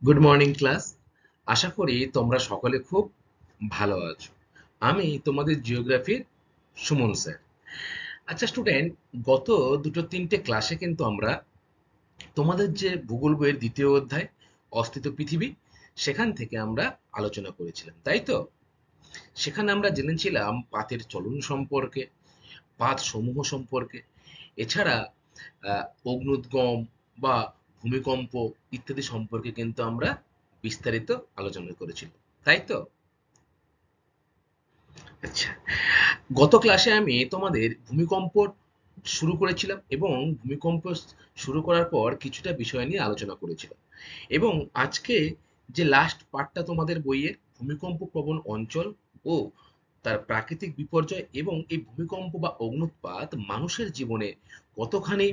Good morning class. আশা করি তোমরা সকলে খুব ভালো আছো। আমি তোমাদের জিওগ্রাফির সুমন স্যার। আচ্ছা স্টুডেন্ট, গত দুটো তিনটে ক্লাসে কিন্তু আমরা তোমাদের যে ভূগোল বইয়ের দ্বিতীয় অধ্যায় অস্তিত্ব পৃথিবী, সেখান থেকে আমরা আলোচনা করেছিলাম, তাই তো? সেখানে আমরা জেনেছিলাম পাতের চলন সম্পর্কে, পাত সমূহ সম্পর্কে, এছাড়া অগ্নুদ্গম বা ভূমিকম্প ইত্যাদি সম্পর্কে কিন্তু আমরা বিস্তারিত আলোচনা করেছিলাম, তাই তো? আচ্ছা, গত ক্লাসে আমি তোমাদের ভূমিকম্প শুরু করেছিলাম এবং ভূমিকম্প শুরু করার পর কিছুটা বিষয় নিয়ে আলোচনা করেছিলাম, এবং আজকে যে লাস্ট পার্টটা তোমাদের বইয়ের ভূমিকম্প প্রবণ অঞ্চল ও তার প্রাকৃতিক বিপর্যয় এবং এই ভূমিকম্প বা অগ্ন্যুৎপাত মানুষের জীবনে কতখানি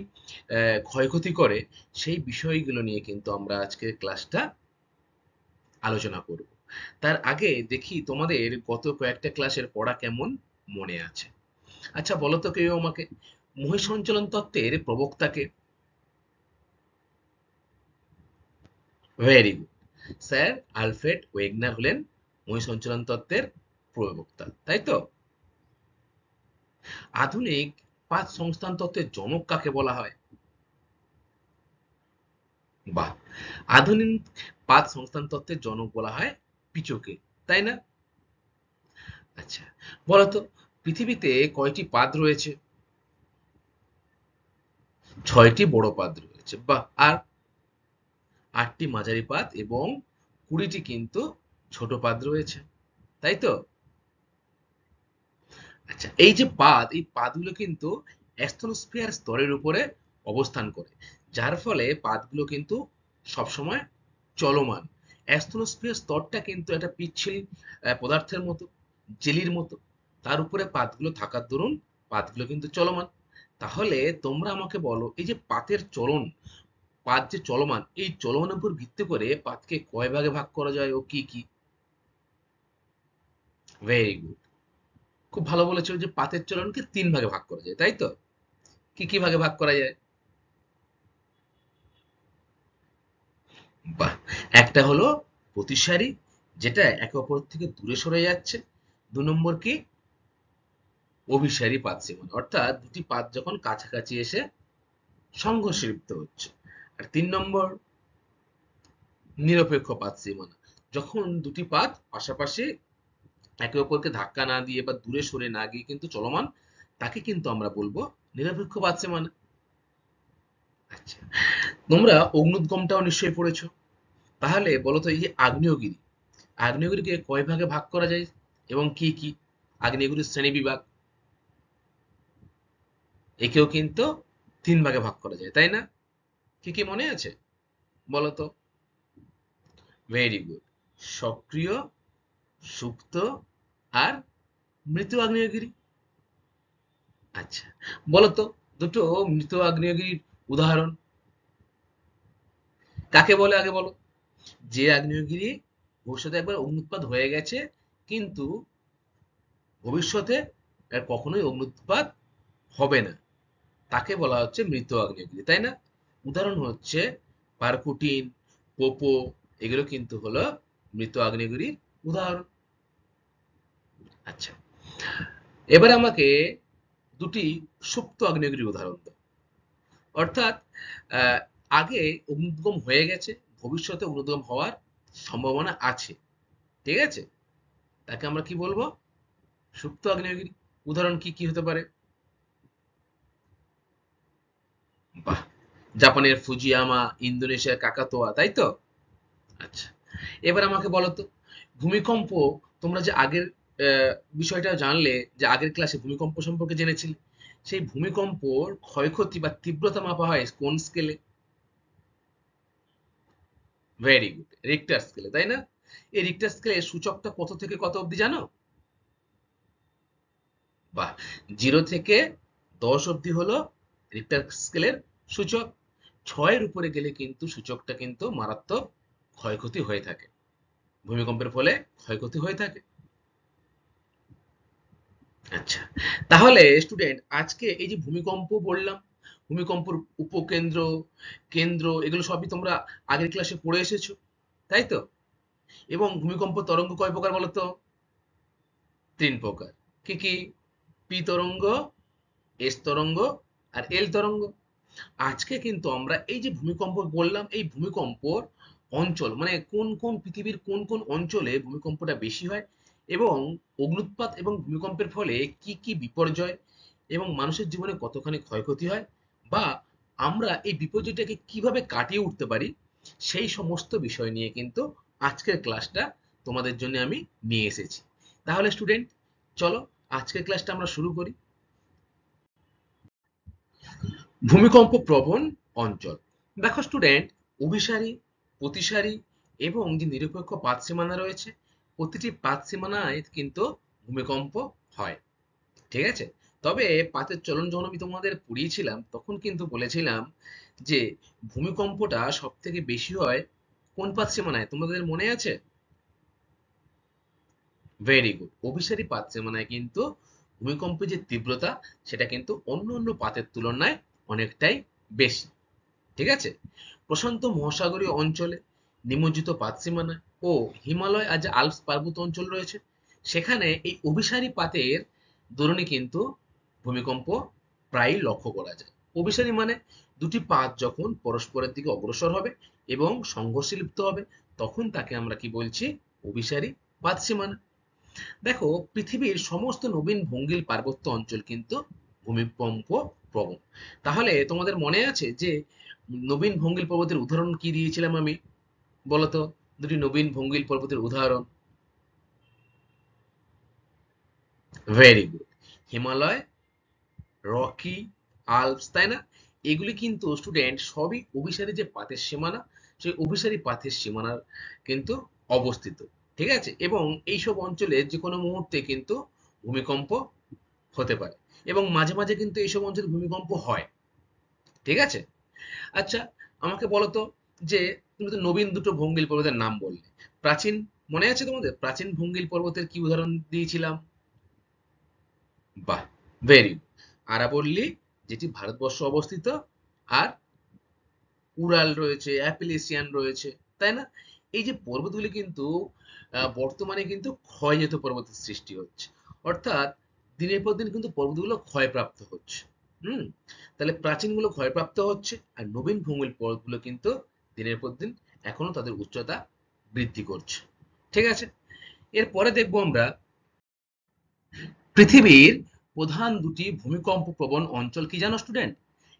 ক্ষয়ক্ষতি করে, সেই বিষয়গুলো নিয়ে কিন্তু আমরা আজকের ক্লাসটা আলোচনা করব। তার আগে দেখি তোমাদের গত কয়েকটা ক্লাসের পড়া কেমন মনে আছে। আচ্ছা বলো তো কেউ আমাকে, মহাসঞ্চালন তত্ত্বের প্রবক্তাকে? Very good, sir Alfred Wegener হলেন মহাসঞ্চালন তত্ত্বের প্রবক্তা, তাই তো? আধুনিক পাঁচ সংস্থান তত্ত্বের জনক কাকে বলা হয়? বাহ, আধুনিক পাঁচ সংস্থান তত্ত্বের জনক বলা হয় পিচোকে, তাই না? আচ্ছা, বলতো পৃথিবীতে কয়টি পাদ রয়েছে? ছয়টি বড় পাদ রয়েছে, বাহ। আর আটটি মাঝারি পাদ এবং 20টি কিন্তু ছোট পাদ রয়েছে, তাই তো? আচ্ছা, এই যে পাদ, এই পাদগুলো কিন্তু অ্যাস্ট্রোস্ফিয়ার স্তরের উপরে অবস্থান করে, যার ফলে পাদগুলো কিন্তু সবসময় চলমান। অ্যাস্ট্রোস্ফিয়ার স্তরটা কিন্তু একটা পিচ্ছিল পদার্থের মতো, জেলির মতো, তার উপরে পাতগুলো থাকার দরুন পাতগুলো কিন্তু চলমান। তাহলে তোমরা আমাকে বলো, এই যে পাতের চলন, পাত যে চলমান, এই চলনের উপর ভিত্তি করে পাতকে কয় ভাগে ভাগ করা যায় ও কি কি? ভেরি গুড, খুব ভালো বলেছো যে পাতের চলনকে তিন ভাগে ভাগ করা যায়, তাই তো? কি কি ভাগে ভাগ করা যায়? বাহ, একটা হলো প্রতিসারী, যেটা একে অপর থেকে দূরে সরে যাচ্ছে। 2 নম্বর কি? অভিসারী পাত সীমানা, অর্থাৎ দুটি পাত যখন কাছাকাছি এসে সংঘর্ষে লিপ্ত হচ্ছে। আর 3 নম্বর নিরপেক্ষ পাত সীমানা, যখন দুটি পাত পাশাপাশি একে অপরকে ধাক্কা না দিয়ে বা দূরে সরে না গিয়ে কিন্তু চলমান, তাকে কিন্তু আমরা বলবো নিরপেক্ষ পাত সীমানা। আচ্ছা, তোমরা অগ্নুদ্গমটাও নিশ্চয়ই পড়েছো। তাহলে বলো তো, এই যে আগ্নেয়গিরি, আগ্নেয়গিরিকে কয় ভাগে ভাগ করা যায় এবং কি কি? আগ্নেয়গিরির শ্রেণী বিভাগ, একেও কিন্তু 3 ভাগে ভাগ করা যায়, তাই না? কি কি মনে আছে বলো তো? ভেরি গুড, সক্রিয়, সুপ্ত আর মৃত আগ্নেয়গিরি। আচ্ছা, বলো তো দুটো মৃত আগ্নেয়গিরির উদাহরণ কাকে বলে, আগে বলো। যে আগ্নেয়গিরি ভবিষ্যতে একবার অগ্নুৎপাত হয়ে গেছে, কিন্তু ভবিষ্যতে আর কখনোই অগ্নুৎপাত হবে না, তাকে বলা হচ্ছে মৃত আগ্নেয়গিরি, তাই না? উদাহরণ হচ্ছে পারকুটিন, পোপো, এগুলো কিন্তু হলো মৃত আগ্নেয়গিরির উদাহরণ। আচ্ছা, এবার আমাকে দুটি সুপ্ত আগ্নেয়গিরির উদাহরণ দাও। অর্থাৎ আহ, আগে অগ্নুদ্গম হয়ে গেছে, ভবিষ্যতে অগ্নুদ্গম হওয়ার সম্ভাবনা আছে, ঠিক আছে? তাকে আমরা কি বলবো? সুপ্ত আগ্নেয়গিরি। উদাহরণ কি কি হতে পারে? বাহ, জাপানের ফুজিয়ামা, ইন্দোনেশিয়ার কাকাতোয়া, তাই তো? আচ্ছা, এবার আমাকে বলো তো, ভূমিকম্প, তোমরা যে আগের বিষয়টা জানলে, যে আগের ক্লাসে ভূমিকম্প সম্পর্কে জেনেছিলে, সেই ভূমিকম্পর ক্ষয়ক্ষতি বা তীব্রতা মাপা হয় কোন স্কেলে? ভেরি গুড, রিক্টার স্কেলে, তাই না? এই রিক্টার স্কেলে সূচকটা কত থেকে কত অবধি জানো? বাহ, 0 থেকে 10 অবধি হলো রিক্টার স্কেলের সূচক। 6-এর উপরে গেলে কিন্তু সূচকটা কিন্তু মারাত্মক ক্ষয়ক্ষতি হয়ে থাকে, ভূমিকম্পের ফলে ক্ষয়ক্ষতি হয়ে থাকে। আচ্ছা, তাহলে স্টুডেন্ট, আজকে এই যে ভূমিকম্প বললাম, ভূমিকম্পর উপকেন্দ্র, কেন্দ্র, এগুলো সবই তোমরা আগের ক্লাসে পড়ে এসেছো। তাই তো? এবং ভূমিকম্প তরঙ্গ কয় প্রকার বলতো? 3 প্রকার। কি কি? পি তরঙ্গ, এস তরঙ্গ আর এল তরঙ্গ। আজকে কিন্তু আমরা এই যে ভূমিকম্প বললাম, এই ভূমিকম্পর অঞ্চল মানে কোন কোন পৃথিবীর কোন কোন অঞ্চলে ভূমিকম্পটা বেশি হয়, এবং অগ্ন্যুৎপাত এবং ভূমিকম্পের ফলে কি কি বিপর্যয় এবং মানুষের জীবনে কতখানি ক্ষয়ক্ষতি হয়, বা আমরা এই বিপর্যয়টাকে কিভাবে কাটিয়ে উঠতে পারি, সেই সমস্ত বিষয় নিয়ে কিন্তু আজকের ক্লাসটা তোমাদের জন্য আমি নিয়ে এসেছি। তাহলে স্টুডেন্ট, চলো আজকের ক্লাসটা আমরা শুরু করি। ভূমিকম্প প্রবণ অঞ্চল। দেখো স্টুডেন্ট, অভিসারী, প্রতিসারী এবং যে নিরপেক্ষ পাত সীমানা রয়েছে, প্রতিটি পাত সীমানায় কিন্তু ভূমিকম্প হয়। ঠিক আছে? তবে পাতের চলন যখন আমি তোমাদের পড়িয়েছিলাম তখন কিন্তু বলেছিলাম যে ভূমিকম্পটা সব থেকে বেশি হয় কোন পাত সীমানায়, তোমাদের মনে আছে? Very good. অভিসারী পাত সীমানায় কিন্তু ভূমিকম্পের যে তীব্রতা সেটা কিন্তু অন্য অন্য পাতের তুলনায় অনেকটাই বেশি। ঠিক আছে? প্রশান্ত মহাসাগরীয় অঞ্চলে নিমজ্জিত পাতসীমানা ও হিমালয় আর যে আল্পস পার্বত্য অঞ্চল রয়েছে, সেখানে এই অভিসারী পাতের দরুণই কিন্তু ভূমিকম্প প্রায়ই লক্ষ্য করা যায়। অভিসারী মানে দুটি পাত যখন পরস্পরের দিকে অগ্রসর হবে এবং সংঘর্ষে লিপ্ত হবে, তখন তাকে আমরা কি বলছি? অভিসারী পাতসীমানা। দেখো, পৃথিবীর সমস্ত নবীন ভঙ্গিল পার্বত্য অঞ্চল কিন্তু ভূমিকম্প প্রবণ। তাহলে তোমাদের মনে আছে যে নবীন ভঙ্গিল পর্বতের উদাহরণ কি দিয়েছিলাম আমি? বলতো, দুটি নবীন ভঙ্গিল পর্বতের উদাহরণ। Very good. Himalaya, Rocky, Alps, তাই না? এগুলি কিন্তু স্টুডেন্ট সবই অভিসারী যে পাতের সীমানা, সেই অভিসারী পাতের সীমানার কিন্তু অবস্থিত। ঠিক আছে? এবং এইসব অঞ্চলে যে কোনো মুহূর্তে কিন্তু ভূমিকম্প হতে পারে, এবং মাঝে মাঝে কিন্তু এইসব অঞ্চলে ভূমিকম্প হয়। ঠিক আছে? আচ্ছা, আমাকে বলো তো যে তুমি তো নবীন দুটো ভঙ্গিল পর্বতের নাম বললে, প্রাচীন মনে আছে তোমাদের? প্রাচীন ভঙ্গিল পর্বতের কি উদাহরণ দিয়েছিলাম? বাহ, ভেরি গুড। আরাবল্লী, যেটি ভারতবর্ষে অবস্থিত, আর উরাল রয়েছে, অ্যাপিলেশিয়ান রয়েছে, তাই না? এই যে পর্বতগুলি কিন্তু বর্তমানে কিন্তু ক্ষয়জাত পর্বতের সৃষ্টি হচ্ছে, অর্থাৎ দিনের পর দিন কিন্তু পর্বতগুলো ক্ষয়প্রাপ্ত হচ্ছে। হুম। তাহলে প্রাচীনগুলো ক্ষয়প্রাপ্ত হচ্ছে, আর নবীন ভূমির পর্বতগুলো কিন্তু দিনের পর দিন এখনো তাদের উচ্চতা বৃদ্ধি করছে। ঠিক আছে? এরপরে দেখবো আমরা পৃথিবীর প্রধান দুটি ভূমিকম্প প্রবণ অঞ্চল কি জানো স্টুডেন্ট?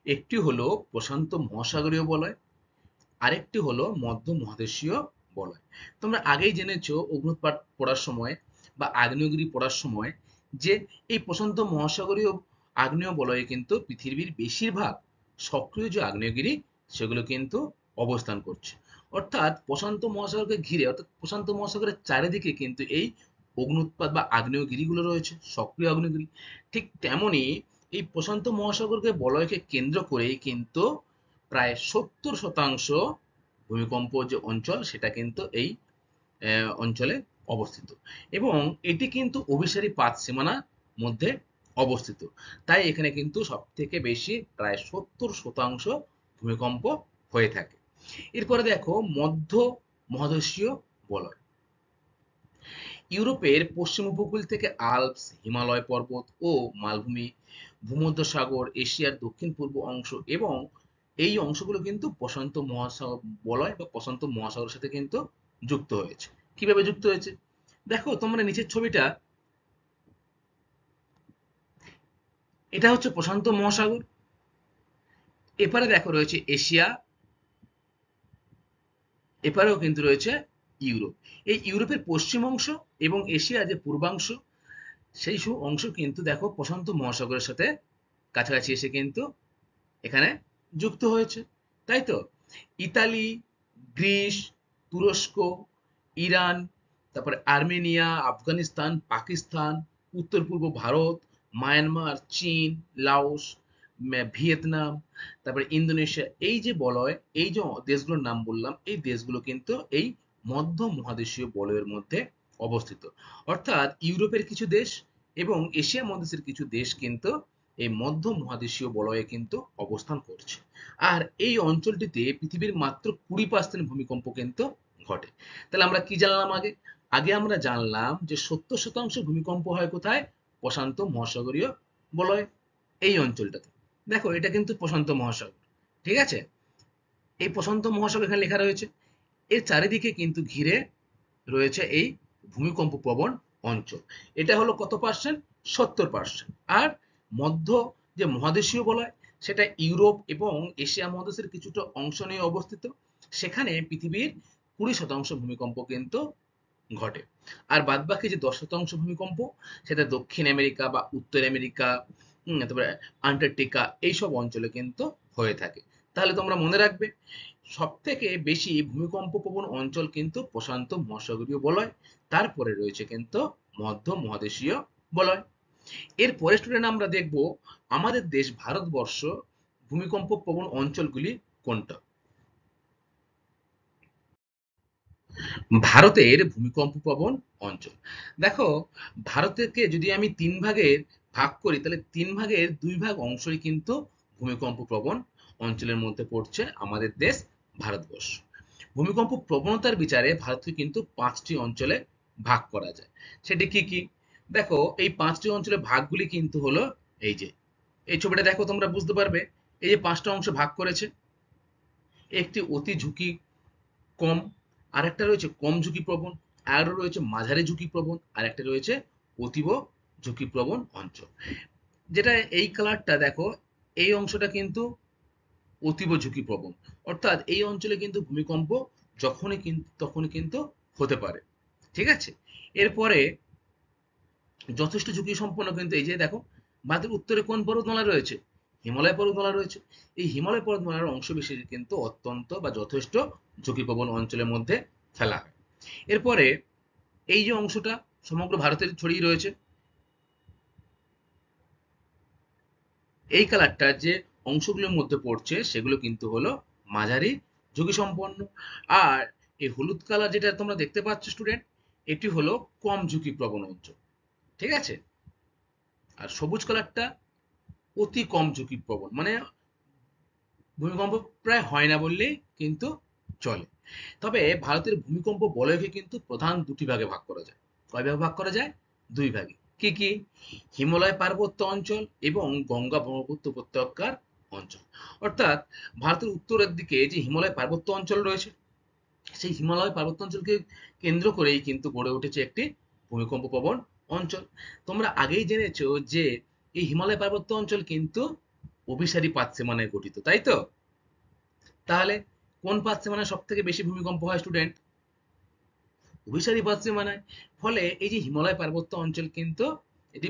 একটি হলো প্রশান্ত মহাসাগরীয় বলয়, আরেকটি হলো মধ্য মহাদেশীয় বলয়। তোমরা আগেই জেনেছো অগ্ন্যুৎপাত পড়ার সময় বা আগ্নেয়গিরি পড়ার সময় যে এই প্রশান্ত মহাসাগরীয় আগ্নেয় বলয়ে কিন্তু পৃথিবীর বেশিরভাগ সক্রিয় যে আগ্নেয়গিরি সেগুলো কিন্তু অবস্থান করছে। অর্থাৎ প্রশান্ত মহাসাগরকে ঘিরে, অর্থাৎ প্রশান্ত মহাসাগরের চারিদিকে কিন্তু এই অগ্ন্যুৎপাত বা আগ্নেয়গিরিগুলো রয়েছে, সক্রিয় আগ্নেয়গিরি। ঠিক তেমনই এই প্রশান্ত মহাসাগরকে বলয়কে কেন্দ্র করেই কিন্তু প্রায় 70% ভূমিকম্প যে অঞ্চল সেটা কিন্তু এই অঞ্চলে অবস্থিত, এবং এটি কিন্তু অভিসারী পাত সীমানার মধ্যে অবস্থিত। তাই এখানে কিন্তু সব থেকে বেশি প্রায় 70% ভূমিকম্প হয়ে থাকে। এরপরে দেখো মধ্য মহাদেশীয় বলয়। ইউরোপের পশ্চিম উপকূল থেকে আল্পস, হিমালয় পর্বত ও মালভূমি, ভূমধ্যসাগর, এশিয়ার দক্ষিণ পূর্ব অংশ এবং এই অংশগুলো কিন্তু প্রশান্ত মহাসাগর বলয় বা প্রশান্ত মহাসাগরের সাথে কিন্তু যুক্ত হয়েছে। কিভাবে যুক্ত হয়েছে? দেখো তোমরা নিচের ছবিটা, এটা হচ্ছে প্রশান্ত মহাসাগর, এপারে দেখো রয়েছে এশিয়া, এপারেও কিন্তু রয়েছে ইউরোপ। এই ইউরোপের পশ্চিম অংশ এবং এশিয়ার যে পূর্বাংশ, সেই সব অংশ কিন্তু দেখো প্রশান্ত মহাসাগরের সাথে কাছাকাছি এসে কিন্তু এখানে যুক্ত হয়েছে। তাই তো? ইতালি, গ্রিস, তুরস্ক, ইরান, তারপরে আর্মেনিয়া, আফগানিস্তান, পাকিস্তান, উত্তর পূর্ব ভারত, মায়ানমার, চীন, লাওস, ভিয়েতনাম, তারপরে ইন্দোনেশিয়া, এই যে বলয়, এই যে দেশগুলোর নাম বললাম, এই দেশগুলো কিন্তু এই মধ্য মহাদেশীয় বলয়ের মধ্যে অবস্থিত। অর্থাৎ ইউরোপের কিছু দেশ এবং এশিয়া মহাদেশের কিছু দেশ কিন্তু এই মধ্য মহাদেশীয় বলয়ে কিন্তু অবস্থান করছে। আর এই অঞ্চলটিতে পৃথিবীর মাত্র 20% ভূমিকম্প কিন্তু ঘটে। তাহলে আমরা কি জানলাম আগে? আগে আমরা জানলাম যে 70% ভূমিকম্প হয় কোথায়? প্রশান্ত মহাসাগরীয় বলয় এই অঞ্চলটাতে। দেখো এটা কিন্তু প্রশান্ত মহাসাগর, ঠিক আছে? এই প্রশান্ত মহাসাগর এখানে লেখা রয়েছে। এর চারিদিকে কিন্তু ঘিরে রয়েছে এই ভূমিকম্প প্রবণ অঞ্চল। এটা হলো কত পার্সেন্ট? 70%। আর মধ্য যে মহাদেশীয় বলয় সেটা ইউরোপ এবং এশিয়া মহাদেশের কিছুটা অংশ নিয়ে অবস্থিত। সেখানে পৃথিবীর 20% ভূমিকম্প কিন্তু ঘটে। আর বাদবাকি যে 10% ভূমিকম্প সেটা দক্ষিণ আমেরিকা বা উত্তর আমেরিকা, তারপরে আন্টার্কটিকা এইসব অঞ্চলে কিন্তু হয়ে থাকে। তাহলে তোমরা মনে রাখবে সব থেকে বেশি ভূমিকম্প প্রবণ অঞ্চল কিন্তু প্রশান্ত মহাসাগরীয় বলয়, তারপরে রয়েছে কিন্তু মধ্য মহাদেশীয় বলয়। এর পরে স্টুডেন্ট আমরা দেখব আমাদের দেশ ভারতবর্ষ ভূমিকম্প প্রবণ অঞ্চলগুলি কোনটা। ভারতের ভূমিকম্প প্রবণ অঞ্চল, দেখো ভারতকে যদি আমি 3 ভাগের ভাগ করি তাহলে 3 ভাগের 2 ভাগ অংশই কিন্তু ভূমিকম্প প্রবণ অঞ্চলের মধ্যে পড়ছে আমাদের দেশ ভারতবর্ষ। ভূমিকম্প প্রবণতার বিচারে ভারতকে কিন্তু 5টি অঞ্চলে ভাগ করা যায়। সেটি কি কি? দেখো এই 5টি অঞ্চলের ভাগগুলি কিন্তু হলো এই যে এই ছবিটা দেখো তোমরা বুঝতে পারবে। এই যে 5টা অংশ ভাগ করেছে, একটি অতি ঝুঁকি কম, আরেকটা রয়েছে কম ঝুঁকিপ্রবণ, আরও রয়েছে মাঝারি ঝুঁকিপ্রবণ, আর একটা রয়েছে অতীব ঝুঁকিপ্রবণ অঞ্চল। যেটা এই কালারটা দেখো, এই অংশটা কিন্তু অতীব ঝুঁকিপ্রবণ, অর্থাৎ এই অঞ্চলে কিন্তু ভূমিকম্প যখনই কিন্তু তখনই কিন্তু হতে পারে, ঠিক আছে? এরপরে যথেষ্ট ঝুঁকি সম্পন্ন কিন্তু এই যে দেখো ভারতের উত্তরে কোন পর্বতমালা রয়েছে? হিমালয় পর্বতমালা রয়েছে। এই হিমালয় পর্বতমালার অংশ বিশেষ কিন্তু অত্যন্ত বা যথেষ্ট ঝুঁকিপ্রবণ অঞ্চলের মধ্যে ফেলা হয়। এরপরে এই যে অংশটা সমগ্র ভারতের ছড়িয়ে রয়েছে, এই কালারটা যে অংশগুলোর মধ্যে পড়ছে সেগুলো কিন্তু হলো মাঝারি ঝুঁকি সম্পন্ন। আর এই হলুদ কালার যেটা তোমরা দেখতে পাচ্ছ স্টুডেন্ট, এটি হলো কম ঝুঁকি প্রবণ অঞ্চল, ঠিক আছে? আর সবুজ কালারটা অতি কম ঝুঁকি প্রবণ, মানে ভূমিকম্প প্রায় হয় না বললেই কিন্তু চলে। তবে ভারতের ভূমিকম্প বলয়কে কিন্তু প্রধান 2টি ভাগে ভাগ করা যায়। কয় ভাগে ভাগ করা যায়? 2 ভাগে। কি কি? হিমালয় পার্বত্য অঞ্চল এবং গঙ্গা ব্রহ্মপুত্র উপত্যকার অঞ্চল। অর্থাৎ ভারতের উত্তরের দিকে যে হিমালয় পার্বত্য অঞ্চল রয়েছে, সেই হিমালয় পার্বত্য অঞ্চলকে কেন্দ্র করেই কিন্তু গড়ে উঠেছে একটি ভূমিকম্প প্রবণ অঞ্চল। তোমরা আগেই জেনেছো যে এই হিমালয় পার্বত্য অঞ্চল কিন্তু অভিসারী পাতসীমানায় গঠিত, তাই তো? তাহলে কোন পাতসীমানায় সব থেকে বেশি ভূমিকম্প হয় স্টুডেন্ট? অভিসারী পাতসীমানায়। ফলে এই যে হিমালয় পার্বত্য অঞ্চল কিন্তু এটি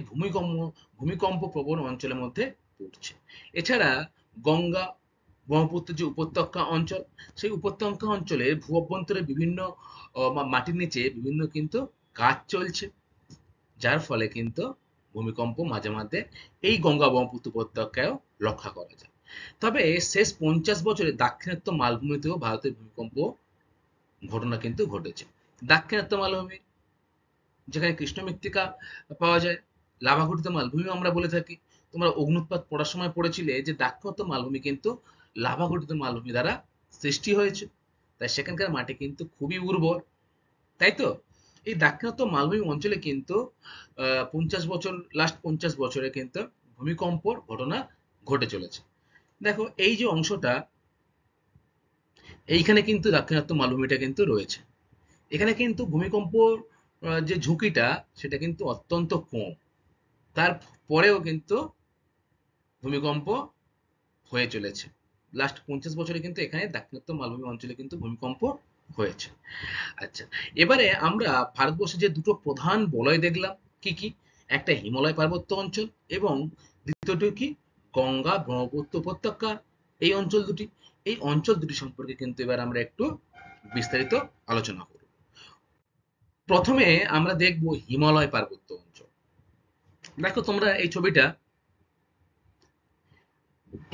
ভূমিকম্প প্রবণ অঞ্চলের মধ্যে পড়ছে। এছাড়া গঙ্গা ব্রহ্মপুত্র যে উপত্যকা অঞ্চল, সেই উপত্যকা অঞ্চলে ভূ অভ্যন্তরে বিভিন্ন মাটির নিচে বিভিন্ন কিন্তু কাজ চলছে, যার ফলে কিন্তু ভূমিকম্প মাঝে মাঝে এই গঙ্গা ব্রহ্মপুত্র উপত্যকায়ও লক্ষ্য করা যায়। তবে শেষ 50 বছরে দাক্ষিণাত্য মালভূমিতেও ভারতের ভূমিকম্প ঘটনা কিন্তু ঘটেছে। দাক্ষিণাত্য মালভূমি যেখানে কৃষ্ণ মৃত্তিকা পাওয়া যায়, লাভা ঘটিত মালভূমি আমরা বলে থাকি। তোমরা অগ্নুৎপাত পড়ার সময় পড়েছিলে যে দাক্ষিণাত্য মালভূমি কিন্তু লাভা ঘটিত মালভূমি দ্বারা সৃষ্টি হয়েছে, তাই সেখানকার মাটি কিন্তু খুবই উর্বর, তাই তো? এই দাক্ষিণাত্য মালভূমি অঞ্চলে কিন্তু 50 বছর, লাস্ট 50 বছরে কিন্তু ভূমিকম্পর ঘটনা ঘটে চলেছে। দেখো এই যে অংশটা, এইখানে কিন্তু দাক্ষিণাত্য মালভূমিটা কিন্তু রয়েছে। এখানে কিন্তু ভূমিকম্প যে ঝুঁকিটা সেটা কিন্তু অত্যন্ত কম, তারপরেও কিন্তু ভূমিকম্প হয়ে চলেছে। লাস্ট 50 বছরে কিন্তু এখানে দাক্ষিণাত্য মালভূমি অঞ্চলে কিন্তু ভূমিকম্প হয়েছে। আচ্ছা, এবারে আমরা ভারতবর্ষে যে দুটো প্রধান বলয় দেখলাম, কি কি? একটা হিমালয় পার্বত্য অঞ্চল এবং দ্বিতীয়টি কি? গঙ্গা ব্রহ্মপুত্র উপত্যকা এই অঞ্চল দুটি। এই অঞ্চল দুটি সম্পর্কে কিন্তু এবার আমরা একটু বিস্তারিত আলোচনা করব। প্রথমে আমরা দেখব হিমালয় পার্বত্য অঞ্চল। দেখো তোমরা এই ছবিটা,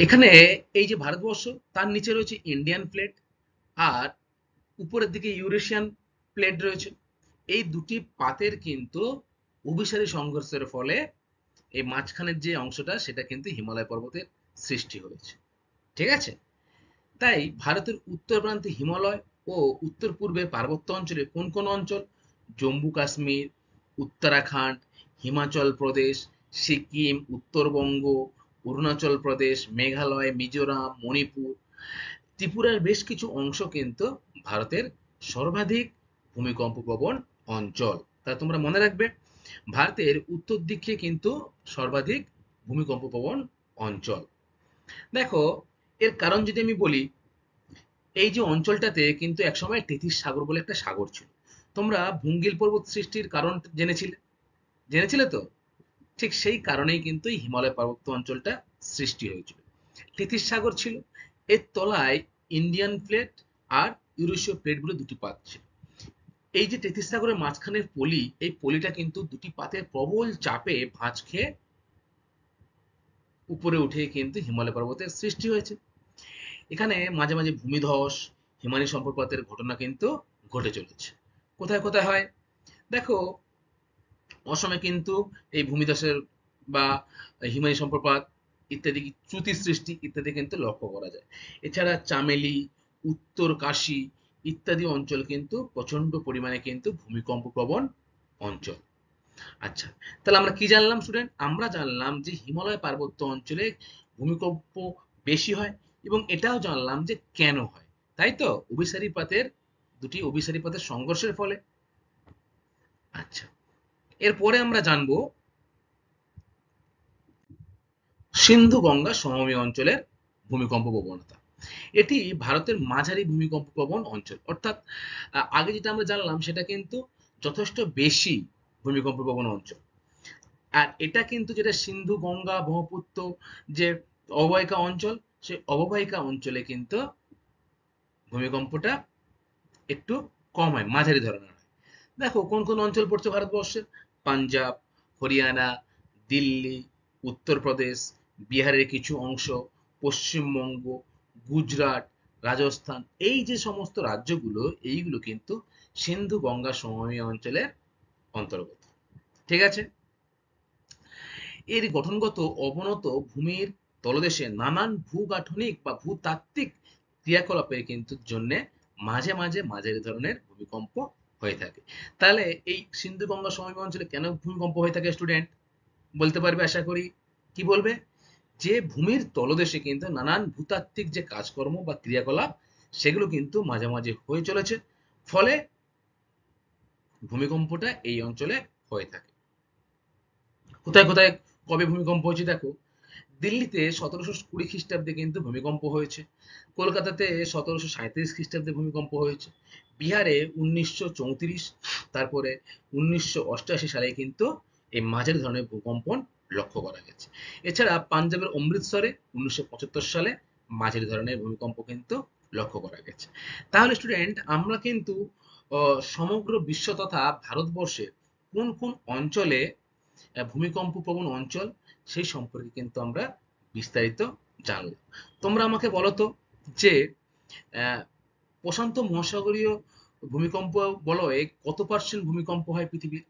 এখানে এই যে ভারতবর্ষ, তার নিচে রয়েছে ইন্ডিয়ান প্লেট, আর উপরের দিকে ইউরেশিয়ান প্লেট রয়েছে। এই দুটি পাতের কিন্তু অভিসারী সংঘর্ষের ফলে এই মাঝখানের যে অংশটা সেটা কিন্তু হিমালয় পর্বতের সৃষ্টি হয়েছে, ঠিক আছে? তাই ভারতের উত্তর প্রান্তে হিমালয় ও উত্তর পূর্বের পার্বত্য অঞ্চলে কোন কোন অঞ্চল? জম্মু কাশ্মীর, উত্তরাখণ্ড, হিমাচল প্রদেশ, সিকিম, উত্তরবঙ্গ, অরুণাচল প্রদেশ, মেঘালয়, মিজোরাম, মণিপুর, ত্রিপুরার বেশ কিছু অংশ কিন্তু ভারতের সর্বাধিক ভূমিকম্প প্রবণ অঞ্চল। তা তোমরা মনে রাখবে, ভারতের উত্তর দিকে কিন্তু সর্বাধিক ভূমিকম্প প্রবণ অঞ্চল। দেখো, এর কারণ যদি আমি বলি, এই যে অঞ্চলটাতে কিন্তু একসময় তেথিস সাগর বলে একটা সাগর ছিল। তোমরা ভুঙ্গিল পর্বত সৃষ্টির কারণ জেনেছিলে, জেনেছিলে তো? ঠিক সেই কারণেই কিন্তু এই হিমালয় পার্বত্য অঞ্চলটা সৃষ্টি হয়েছিল। তেথিস সাগর ছিল, এর তলায় ইন্ডিয়ান প্লেট আর ইউরেশীয় প্লেটগুলো দুটি পাত ছিল। এই যে তেথিস সাগরের মাঝখানের পলি, এই পলিটা কিন্তু দুটি পাতের প্রবল চাপে ভাঁজ খেয়ে উপরে উঠে কিন্তু হিমালয় পর্বতের সৃষ্টি হয়েছে। এখানে মাঝে মাঝে ভূমিধস, হিমানী সম্প্রপাতের ঘটনা কিন্তু ঘটে চলেছে। কোথায় কোথায় হয় দেখো, অসমে কিন্তু এই ভূমিধসের বা হিমানী সম্প্রপাত ইত্যাদি, চ্যুতি সৃষ্টি ইত্যাদি কিন্তু লক্ষ্য করা যায়। এছাড়া চামেলি, উত্তর কাশী ইত্যাদি অঞ্চল কিন্তু প্রচন্ড পরিমাণে কিন্তু ভূমিকম্প প্রবণ অঞ্চল। আচ্ছা, তাহলে আমরা কি জানলাম স্টুডেন্ট? আমরা জানলাম যে হিমালয় পার্বত্য অঞ্চলে ভূমিকম্প বেশি হয়, এবং এটাও জানলাম যে কেন হয়, তাই তো? দুটি অভিসারী পাতের সংঘর্ষের ফলে। আচ্ছা, এরপরে আমরা জানবো সিন্ধু গঙ্গা সমভূমি অঞ্চলের ভূমিকম্প প্রবণতা। এটি ভারতের মাঝারি ভূমিকম্প প্রবণ অঞ্চল, অর্থাৎ আগে যেটা আমরা জানলাম সেটা কিন্তু যথেষ্ট বেশি ভূমিকম্প প্রবণ অঞ্চল। আর এটা কিন্তু যেটা সিন্ধু গঙ্গা ব্রহ্মপুত্র যে অববাহিকা অঞ্চল, সেই অববাহিকা অঞ্চলে কিন্তু ভূমিকম্পটা একটু কম হয়, মাঝারি ধরনের হয়। দেখো কোন কোন অঞ্চল পড়ছে ভারতবর্ষের: পাঞ্জাব, হরিয়ানা, দিল্লি, উত্তরপ্রদেশ, বিহারের কিছু অংশ, পশ্চিমবঙ্গ, গুজরাট, রাজস্থান, এই যে সমস্ত রাজ্যগুলো, এইগুলো কিন্তু সিন্ধু গঙ্গা সমভূমি অঞ্চলের অন্তর্গত। ঠিক আছে? এর গঠনগত অবনত ভূমির তলদেশে নানান ভূগাঠনিক বা ভূতাত্ত্বিক ক্রিয়াকলাপের কিন্তু জন্য মাঝে মাঝে মাঝারি ধরনের ভূমিকম্প হয়ে থাকে। তাহলে এই সিন্ধু গঙ্গা সমভূমি অঞ্চলে কেন ভূমিকম্প হয়ে থাকে স্টুডেন্ট? বলতে পারবে আশা করি। কি বলবে? যে ভূমির তলদেশে কিন্তু নানান ভূতাত্ত্বিক যে কাজকর্ম বা ক্রিয়াকলাপ, সেগুলো কিন্তু মাঝে মাঝে হয়ে চলেছে, ফলে ভূমিকম্পটা এই অঞ্চলে হয়ে থাকে। কোথায় কোথায় কবে ভূমিকম্প হয়েছে দেখো, দিল্লিতে 1720 খ্রিস্টাব্দে কিন্তু ভূমিকম্প হয়েছে, কলকাতাতে 1737 খ্রিস্টাব্দে ভূমিকম্প হয়েছে, বিহারে 1934, তারপরে 1988 সালে কিন্তু এই মাঝারি ধরনের ভূকম্পন লক্ষ্য করা গেছে। এছাড়া পাঞ্জাবের অমৃতসরে 1975 সালে মাঝারি ধরনের ভূমিকম্প কিন্তু লক্ষ্য করা গেছে। তাহলে স্টুডেন্ট, আমরা কিন্তু সমগ্র বিশ্ব তথা ভারতবর্ষে কোন কোন অঞ্চলে ভূমিকম্প প্রবণ অঞ্চল, সেই সম্পর্কে কিন্তু আমরা বিস্তারিত জানলাম। তোমরা আমাকে বলো তো যে আহ, প্রশান্ত মহাসাগরীয় ভূমিকম্প বলয়ে কত পার্সেন্ট ভূমিকম্প হয় পৃথিবীর?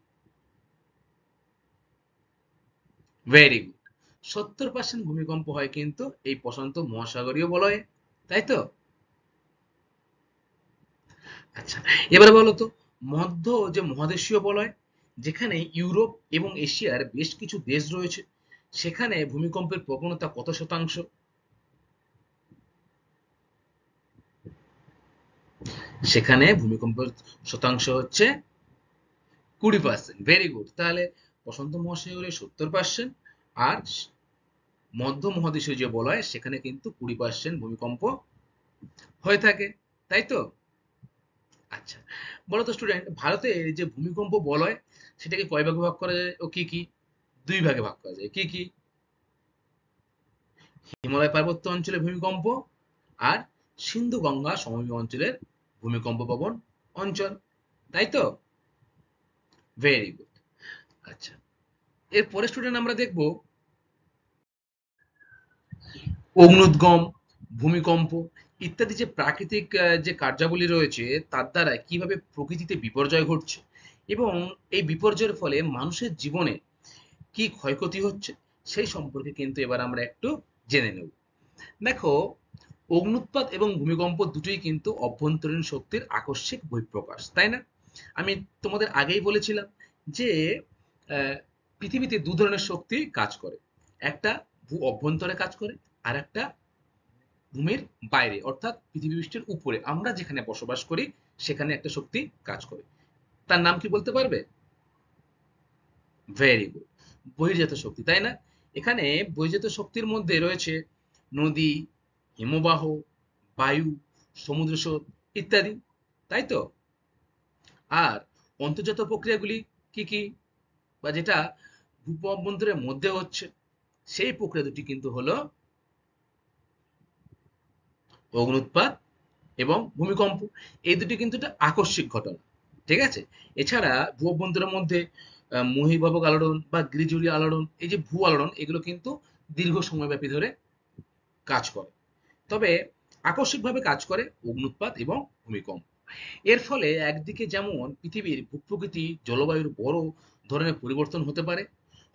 ভেরি গুড, 70% ভূমিকম্প হয় কিন্তু এই প্রশান্ত মহাসাগরীয় বলয়ে, তাই তো? আচ্ছা, এবারে বলো তো, মধ্য যে মহাদেশীয় বলয়, যেখানে ইউরোপ এবং এশিয়ার বেশ কিছু দেশ রয়েছে, সেখানে ভূমিকম্পের প্রবণতা কত শতাংশ? সেখানে ভূমিকম্পের শতাংশ হচ্ছে 20%। ভেরি গুড, তাহলে প্রশান্ত মহাসাগরে 70%, আর মধ্য মহাদেশীয় যে বলয় সেখানে কিন্তু 20% ভূমিকম্প হয়ে থাকে, তাই তো? আচ্ছা, বলো তো স্টুডেন্ট, ভারতের যে ভূমিকম্প বলয়, সেটাকে কয় ভাগে ভাগ করা যায় ও কি কি? দুই ভাগে ভাগ করা যায়, কি কি? হিমালয় পার্বত্য অঞ্চলে ভূমিকম্প, আর সিন্ধু গঙ্গা সমভূমি অঞ্চলের ভূমিকম্প প্রবণ অঞ্চল, তাই তো? Very good. আচ্ছা, এরপরে স্টুডেন্ট আমরা দেখব অগ্নুদ্গম, ভূমিকম্প ইত্যাদি যে প্রাকৃতিক যে কার্যাবলী রয়েছে, তার দ্বারা কিভাবে প্রকৃতিতে বিপর্যয় ঘটছে, এবং এই বিপর্যয়ের ফলে মানুষের জীবনে কি ক্ষয়ক্ষতি হচ্ছে, সেই সম্পর্কে কিন্তু এবার আমরা একটু জেনে নেব। দেখো, অগ্ন্যুৎপাত এবং ভূমিকম্প দুটোই কিন্তু অভ্যন্তরীণ শক্তির আকস্মিক বহিঃপ্রকাশ, তাই না? আমি তোমাদের আগেই বলেছিলাম যে আহ, পৃথিবীতে দু ধরনের শক্তি কাজ করে, একটা ভূ অভ্যন্তরে কাজ করে, আর একটা ভূমির বাইরে অর্থাৎ পৃথিবী পৃষ্ঠের উপরে আমরা যেখানে বসবাস করি সেখানে একটা শক্তি কাজ করে। তার নাম কি বলতে পারবে? ভেরি গুড, বহির্জাত শক্তি, তাই না? এখানে বহির্জাত শক্তির মধ্যে রয়েছে নদী, হিমবাহ, বায়ু, সমুদ্র স্রোত ইত্যাদি, তাই তো? আর অন্তর্জাত প্রক্রিয়াগুলি কি কি, বা যেটা ভূ-অভ্যন্তরের মধ্যে হচ্ছে, সেই প্রক্রিয়া দুটি কিন্তু হলো অগ্ন্যুৎপাত এবং ভূমিকম্প। এই দুটি কিন্তু একটা আকস্মিক ঘটনা, ঠিক আছে? এছাড়া ভূ অভ্যন্তরের মধ্যে মহীভবক আলোড়ন বা গিরিজুলীয় আলোড়ন, এই যে ভূ আলোড়ন, এগুলো কিন্তু দীর্ঘ সময়ব্যাপী ধরে কাজ করে। তবে আকস্মিকভাবে কাজ করে অগ্ন্যুৎপাত এবং ভূমিকম্প। এর ফলে একদিকে যেমন পৃথিবীর ভূপ্রকৃতি জলবায়ুর বড় ধরনের পরিবর্তন হতে পারে,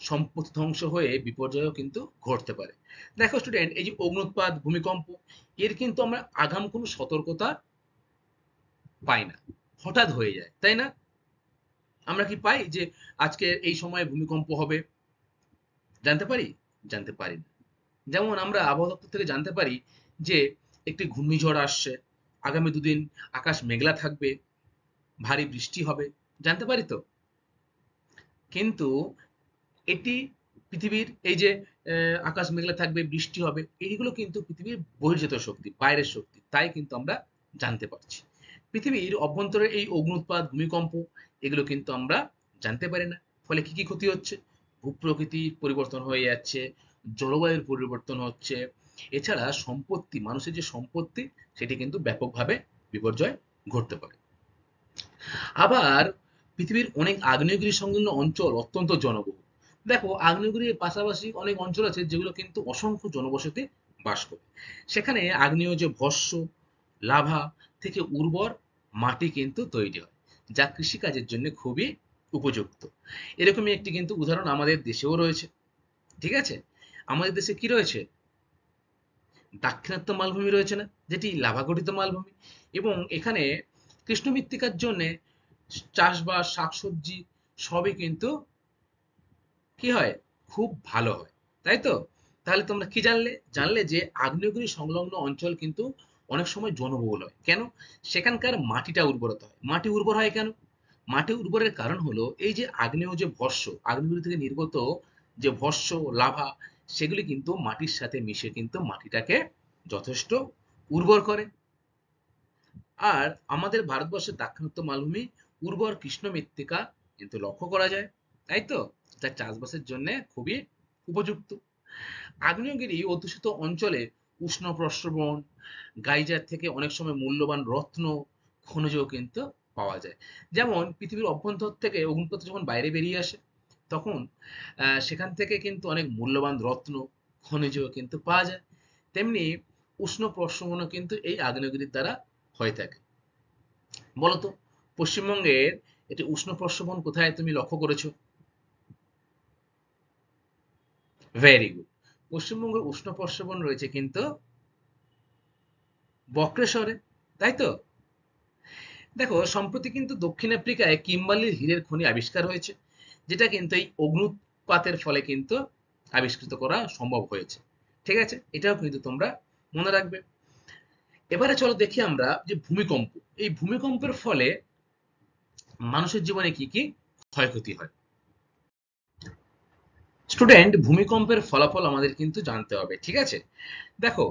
সম্পত্তি ধ্বংস হয়ে বিপর্যয়ও কিন্তু ঘটতে পারে। দেখো স্টুডেন্ট, এই যে অগ্ন্যুৎপাত ভূমিকম্প, এর কিন্তু আমরা আগাম কোনো সতর্কতা পাই না, হঠাৎ হয়ে যায়, তাই না? আমরা কি পাই যে আজকে এই সময়ে ভূমিকম্প হবে? জানতে পারি? জানতে পারি না। যেমন আমরা আবহাওয়া দপ্তর থেকে জানতে পারি যে একটি ঘূর্ণিঝড় আসছে, আগামী দুদিন আকাশ মেঘলা থাকবে, ভারী বৃষ্টি হবে, জানতে পারি তো? কিন্তু এটি পৃথিবীর এই যে আকাশ মেঘলা থাকবে, বৃষ্টি হবে, এইগুলো কিন্তু পৃথিবীর বহির্জাত শক্তি, বাইরের শক্তি, তাই কিন্তু আমরা জানতে পারছি। পৃথিবীর অভ্যন্তরে এই অগ্ন্যুৎপাত ভূমিকম্প এগুলো কিন্তু আমরা জানতে পারি না। ফলে কি কি ক্ষতি হচ্ছে? ভূপ্রকৃতির পরিবর্তন হয়ে যাচ্ছে, জলবায়ুর পরিবর্তন হচ্ছে, এছাড়া সম্পত্তি, মানুষের যে সম্পত্তি সেটি কিন্তু ব্যাপকভাবে বিপর্যয় ঘটতে পারে। আবার পৃথিবীর অনেক আগ্নেয়গিরি সংলগ্ন অঞ্চল অত্যন্ত জনবহুল। দেখো, আগ্নেয়গিরির পাশাপাশি অনেক অঞ্চল আছে যেগুলো কিন্তু অসংখ্য জনবসতি বাস করে। সেখানে আগ্নেয় যে ভস্ম, লাভা থেকে উর্বর মাটি কিন্তু তৈরি হয়, যা কৃষিকাজের জন্য খুবই উপযুক্ত। এরকমই একটি কিন্তু উদাহরণ আমাদের দেশেও রয়েছে, ঠিক আছে? আমাদের দেশে কি রয়েছে? দাক্ষিণাত্য মালভূমি রয়েছে না, যেটি লাভা গঠিত মালভূমি, এবং এখানে কৃষ্ণ মৃত্তিকার জন্য চাষবাস, শাকসবজি সবই কিন্তু কি হয়? খুব ভালো হয়, তাই তো? তাহলে তোমরা কি জানলে? জানলে যে আগ্নেয়গিরি সংলগ্ন অঞ্চল কিন্তু অনেক সময় জনবহুল হয়। কেন? সেখানকার মাটিটা উর্বরতা হয়। মাটি উর্বর হয় কেন? মাটি উর্বরের কারণ হলো এই যে আগ্নেয় যে ভস্ম, আগ্নেয়গিরি থেকে নির্গত যে ভস্ম, লাভা, সেগুলি কিন্তু মাটির সাথে মিশে কিন্তু মাটিটাকে যথেষ্ট উর্বর করে। আর আমাদের ভারতবর্ষের দাক্ষিণাত্য মালভূমি উর্বর কৃষ্ণ মৃত্তিকা কিন্তু লক্ষ্য করা যায়, তাই তো? যা চাষবাসের জন্য খুবই উপযুক্ত। আগ্নেয়গিরি অধ্যুষিত অঞ্চলে উষ্ণ প্রস্রবণ, গাইজার থেকে অনেক সময় মূল্যবান রত্ন, খনিজও কিন্তু পাওয়া যায়। যেমন পৃথিবীর অভ্যন্তর থেকে অগ্নুৎপাত যখন বাইরে বেরিয়ে আসে, তখন সেখান থেকে কিন্তু অনেক মূল্যবান রত্ন, খনিজও কিন্তু পাওয়া যায়। তেমনি উষ্ণ প্রস্রবণও কিন্তু এই আগ্নেয়গিরির দ্বারা হয়ে থাকে। বলতো, পশ্চিমবঙ্গের এটি উষ্ণ প্রস্রবণ কোথায় তুমি লক্ষ্য করেছো? ভেরি গুড, পশ্চিমবঙ্গের উষ্ণ প্রস্রবণ রয়েছে কিন্তু বক্রেশ্বরে, তাই তো? দেখো, সম্প্রতি কিন্তু দক্ষিণ আফ্রিকায় কিম্বার্লির হীরের খনি আবিষ্কার হয়েছে, যেটা কিন্তু এই অগ্নুৎপাতের ফলে কিন্তু আবিষ্কৃত করা সম্ভব হয়েছে, ঠিক আছে? এটাও কিন্তু তোমরা মনে রাখবে। এবারে চলো দেখি আমরা যে ভূমিকম্প, এই ভূমিকম্পের ফলে মানুষের জীবনে কি কি ক্ষয়ক্ষতি হয়। স্টুডেন্ট, ভূমিকম্পের ফলাফল আমাদের কিন্তু জানতে হবে, ঠিক আছে? দেখো,